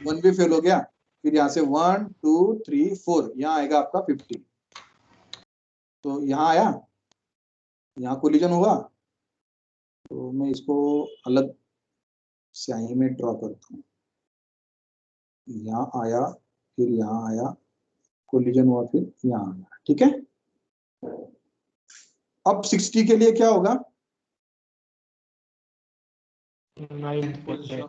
Speaker 1: 1 भी फेल हो गया। फिर यहाँ से 1 2 3 4, यहाँ आएगा आपका 50। तो यहाँ आया, यहाँ कोलिजन हुआ, तो मैं इसको अलग स्याही में ड्रॉ करता हूँ। यहाँ आया, फिर यहाँ आया, कोलिजन हुआ, फिर यहाँ आया, ठीक है? अब 60 के लिए क्या होगा?
Speaker 4: 9
Speaker 5: पोजीशन।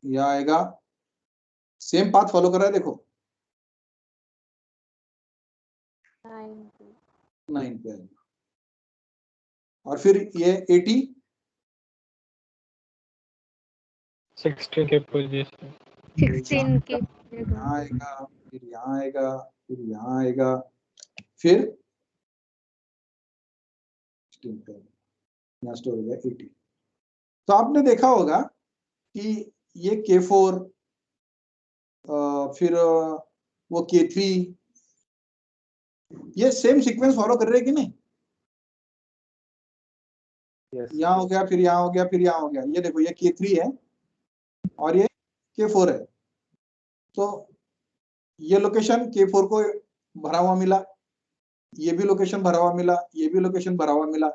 Speaker 1: यह आएगा, सेम पाथ फॉलो कर रहा है, देखो 9 पे आएगा। और फिर ये 80
Speaker 4: 16 के पोजीशन
Speaker 2: 16 की
Speaker 1: यहाँ आएगा, फिर यहाँ आएगा, फिर यहाँ आएगा, फिर 16 पे यहाँ स्टोर हो गया 80। तो आपने देखा होगा कि ये K4 फिर वो K3, ये सेम सीक्वेंस फॉलो कर रहे हैं कि नहीं? यहाँ हो गया, फिर यहाँ हो गया, फिर यहाँ हो गया। ये देखो, ये K3 है और ये K4 है। तो ये लोकेशन K4 को भरा हुआ मिला, ये भी लोकेशन भरा हुआ मिला, ये भी लोकेशन भरा हुआ मिला,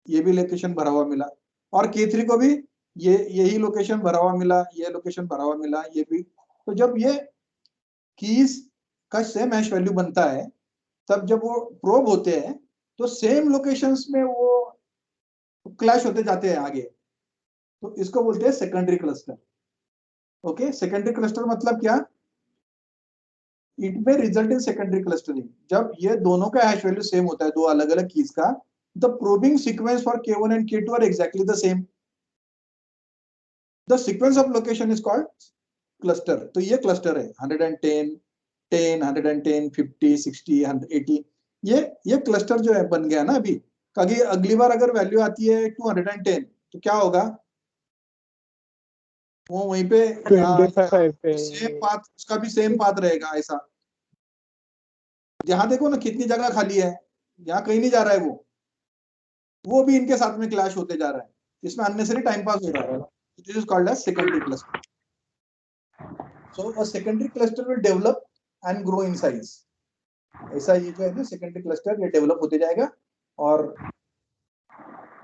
Speaker 1: ये भी लोकेशन भरा हुआ मिला, और K3 को भी यही लोकेशन भरा हुआ मिला, ये लोकेशन भरा हुआ मिला, ये भी। तो जब ये कीज का सेम हैश वैल्यू बनता है, तब जब वो प्रोब होते हैं तो सेम लोकेशंस में वो क्लैश होते जाते हैं आगे। तो इसको बोलते हैं secondary cluster. Okay, secondary cluster मतलब क्या? इट में रिजल्ट इन सेकेंडरी क्लस्टरिंग। जब ये दोनों का हैश वैल्यू सेम होता है, दो अलग अलग कीज का, the probing sequence for K1 and K2 are exactly the same. The sequence of location is called cluster. तो ये क्लस्टर है 110 10 110 50 60 80। ये क्लस्टर जो है बन गया ना अभी। अगली बार अगर वैल्यू आती है 210 तो क्या होगा? वो वहीं पे
Speaker 4: 25 पे
Speaker 1: सेम पाथ, उसका भी सेम पाथ रहेगा ऐसा। यहाँ देखो ना कितनी जगह खाली है, यहाँ कहीं नहीं जा रहा है वो भी इनके साथ में क्लैश होते जा रहा है, इसमें अननेसेसरी टाइम पास हो रहा है। This is called as secondary cluster. So a secondary cluster will develop and grow in size. ऐसा ये जो है ना सेकेंडरी क्लस्टर ये डेवलप होते जाएगा और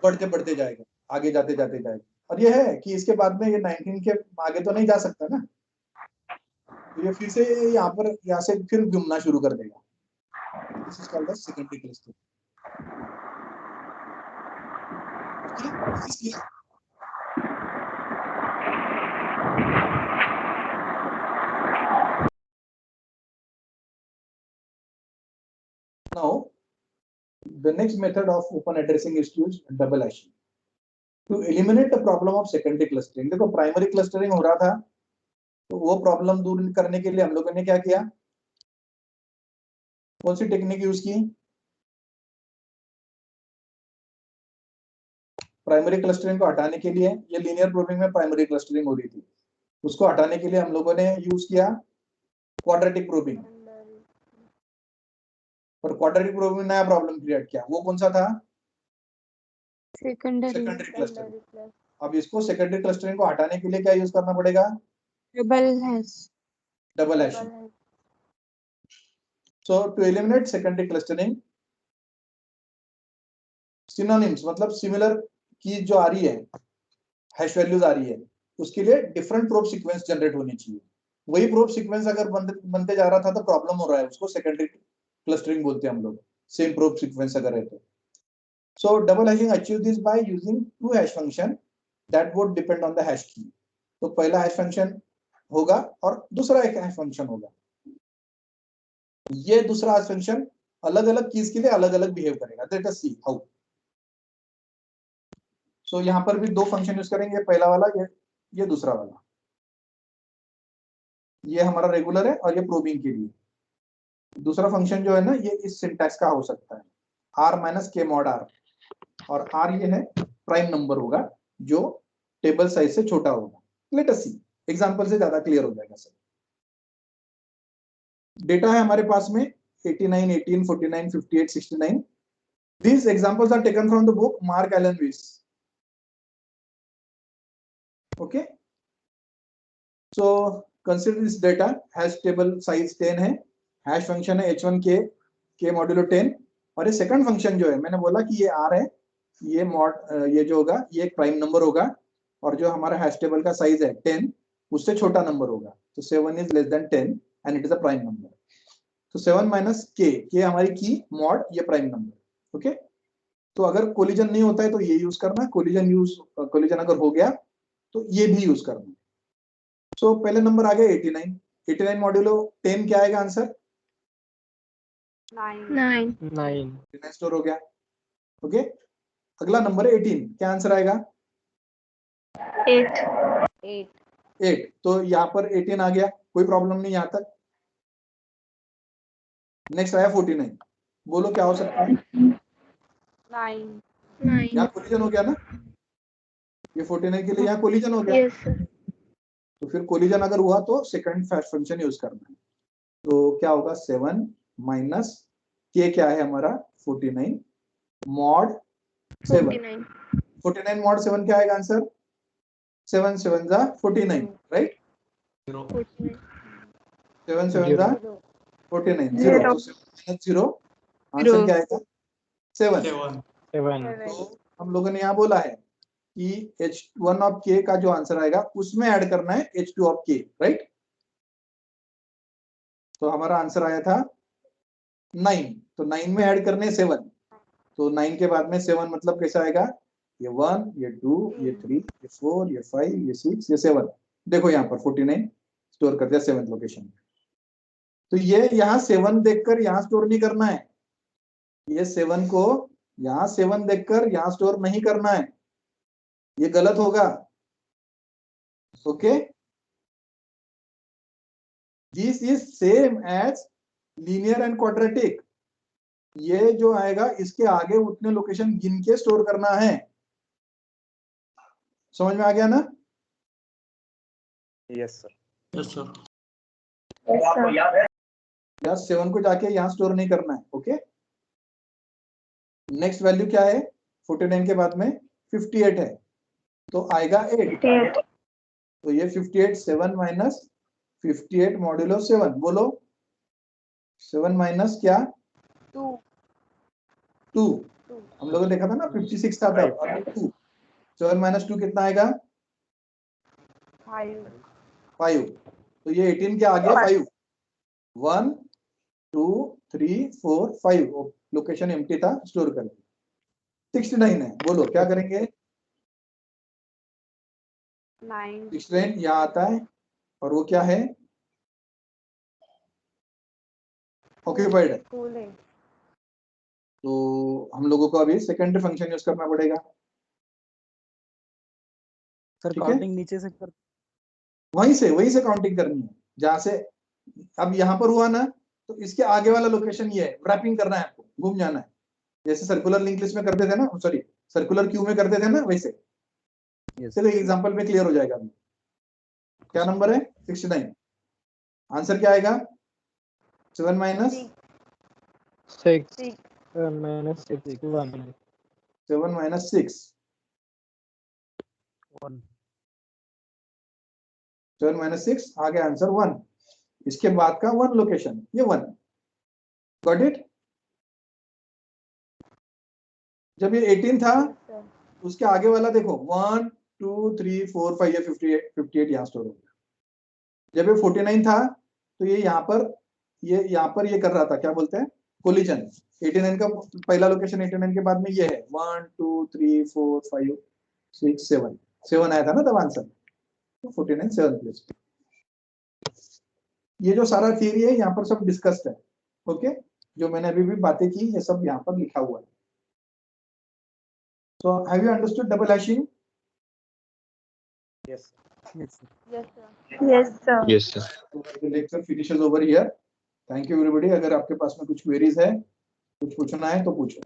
Speaker 1: बढ़ते जाएगा, आगे जाते जाएगा। और ये है कि इसके बाद में ये 19 के आगे तो नहीं जा सकता ना, तो ये फिर से यहाँ से फिर घूमना शुरू कर देगा। This is called the secondary cluster. Now, the next method of open addressing is to use double hashing to eliminate the problem of secondary clustering. देखो प्राइमरी क्लस्टरिंग हो रहा था, तो वो प्रॉब्लम दूर करने के लिए हम लोगों ने क्या किया, कौन सी टेक्निक यूज की? प्राइमरी क्लस्टरिंग को हटाने के लिए, ये लीनियर प्रोबिंग में प्राइमरी क्लस्टरिंग हो रही थी, उसको हटाने के लिए हम लोगों ने यूज किया क्वाड्रेटिक प्रोबिंग। और क्वाड्रेटिक प्रोबिंग में नया प्रॉब्लम क्रिएट किया, वो कौन सा था? Secondary clustering. अब इसको सेकेंडरी क्लस्टरिंग को हटाने के लिए क्या यूज करना पड़ेगा? Double hashing. So to eliminate secondary clustering, synonyms मतलब सिमिलर की जो आ रही है, हैश वैल्यूज आ रही है, उसके लिए डिफरेंट प्रोब सीक्वेंस जनरेट होनी चाहिए। वही प्रोब सीक्वेंस अगर बनते जा रहा था तो प्रॉब्लम हो रहा है, उसको सेकेंडरी क्लस्टरिंग बोलते हैं हम लोग, सेम प्रोब सीक्वेंस अगर है तो। So double hashing achieve this by using two hash function that would depend on the hash key. तो पहला हैश फंक्शन होगा और दूसरा एक हैश फंक्शन होगा। ये दूसरा हैश फंक्शन अलग अलग कीज के लिए अलग अलग बिहेव करेगा। Let us see how. सो यहाँ पर भी दो फंक्शन यूज करेंगे, पहला वाला ये दूसरा वाला। ये हमारा रेगुलर है और ये प्रोबिंग के लिए। दूसरा फंक्शन जो है ना, ये इस सिंटैक्स का हो सकता है, r माइनस के मॉड r, और r ये है प्राइम नंबर होगा जो टेबल साइज से छोटा होगा। लेट अस सी, एग्जांपल से ज्यादा क्लियर हो जाएगा सर। डेटा है हमारे पास में 89, 18, 49, 58, 69। These examples are taken from the book Mark Allen Weiss. Okay, so consider this data has table size 10 है, हैश फंक्शन है h1 k मॉड्यूलो 10, और ये सेकंड फंक्शन जो है मैंने बोला कि ये r है, ये ये जो होगा ये एक प्राइम नंबर होगा, और जो हमारा हैश टेबल का साइज है 10 उससे छोटा नंबर होगा, तो 7 is less than 10 and it is a prime number. तो 7 माइनस के हमारी की, मॉड ये प्राइम नंबर। ओके, तो अगर कोलिजन नहीं होता है तो ये यूज करना, कोलिजन अगर हो गया तो ये भी यूज करना। सो पहले नंबर आ गया 89, 89 मॉड्यूलो 10 क्या आएगा आंसर? 9 स्टोर हो गया। ओके, अगला नंबर है 18, क्या आंसर आएगा? 8। तो यहाँ पर 18 आ गया, कोई प्रॉब्लम नहीं यहाँ तक। नेक्स्ट आया 49, बोलो क्या हो सकता है? 9। यहाँ कोलिजन हो गया ना, ये 49 के लिए यहाँ कोलिजन हो गया।
Speaker 2: yes,
Speaker 1: तो फिर कोलिजन अगर हुआ तो सेकंड फंक्शन यूज करना है। तो क्या होगा? 7 माइनस के क्या है हमारा? 49 मॉड 7। 49 मॉड 7 क्या आएगा आंसर? 7 7 जा 49, राइट? 7 7 जा 49, 0। तो 7 0 आंसर क्या आएगा? 7। तो हम लोगों ने यहाँ बोला है कि h1 ऑफ k का जो आंसर आएगा उसमें ऐड करना है h2 ऑफ k, राइट? तो हमारा आंसर आया था 9, तो 9 में ऐड करने 7, तो 9 के बाद में 7 मतलब कैसा आएगा? ये 1, ये 2, ये 3, ये 4, ये 5, ये 6, ये 7। देखो यहाँ पर 49 स्टोर कर दिया 7th लोकेशन। तो ये यहाँ 7 देखकर यहाँ स्टोर नहीं करना है, ये 7 को यहाँ 7 देखकर यहाँ स्टोर नहीं करना है, ये गलत होगा। Okay, this is same as linear and quadratic. ये जो आएगा इसके आगे उतने लोकेशन गिन के स्टोर करना है। समझ में आ गया ना?
Speaker 7: Yes sir.
Speaker 5: Yes sir.
Speaker 1: यहाँ 7 को जाके यहाँ स्टोर नहीं करना है। ओके, नेक्स्ट वैल्यू क्या है? 49 के बाद में 58 है, तो आएगा 8। तो ये 58 7 माइनस 58 मॉड्यूलो 7, बोलो 7 माइनस क्या
Speaker 2: 2
Speaker 1: 2, हम लोगों ने देखा था ना 56 था तब, और 2, 7 माइनस 2 कितना आएगा
Speaker 2: 5
Speaker 1: 5, तो ये 18 के आगे 5, 1 2 3 4 5, लोकेशन एम्प्टी था, स्टोर कर दिया। 69 है, बोलो क्या करेंगे।
Speaker 2: 9
Speaker 1: 69 यहाँ आता है, और वो क्या है, ऑक्यूपाइड है,
Speaker 2: स्कूल है।
Speaker 1: तो हम लोगों को अभी सेकेंडरी फंक्शन यूज करना पड़ेगा।
Speaker 7: सर
Speaker 1: ठीक है,
Speaker 7: काउंटिंग नीचे से कर
Speaker 1: वहीं से काउंटिंग करनी है, जहां से अब यहाँ पर हुआ ना, तो इसके आगे वाला लोकेशन ये है, रैपिंग करना है आपको, घूम जाना है, जैसे सर्कुलर लिंक लिस्ट में करते थे ना, सॉरी सर्कुलर क्यू में करते थे ना, वैसे।
Speaker 7: यस
Speaker 1: चलो एग्जांपल में क्लियर हो जाएगा अभी। क्या नंबर है 69, आंसर क्या आएगा 7 माइनस
Speaker 4: 6
Speaker 2: 6
Speaker 4: minus 6 1
Speaker 1: 7 माइनस 6,
Speaker 7: 1
Speaker 1: 7 माइनस 6 आ गया आंसर 1, इसके बाद का 1 लोकेशन ये 1, गॉट इट। जब ये 18 था, उसके आगे वाला देखो 1 2 3 4 5, ये 58 यहाँ स्टोर हो गया। जब ये 49 था, तो ये यहाँ पर ये कर रहा था, क्या बोलते हैं, कोलिजन। 89 का पहला लोकेशन 89 के बाद में ये है 1 2 3 4 5 6 7, 7 आया था ना तब आंसर, 49 7 प्लेस। ये जो सारा थियरी है यहाँ पर सब डिस्कस्ड है, ओके, जो मैंने अभी भी बातें की ये सब यहाँ पर लिखा हुआ है। So have you understood double hashing?
Speaker 7: Yes
Speaker 2: Yes, sir.
Speaker 8: Yes, sir.
Speaker 9: Yes, sir.
Speaker 1: So the lecture finishes over here. Thank you everybody. अगर आपके पास में कुछ queries है, कुछ पूछना है तो पूछो।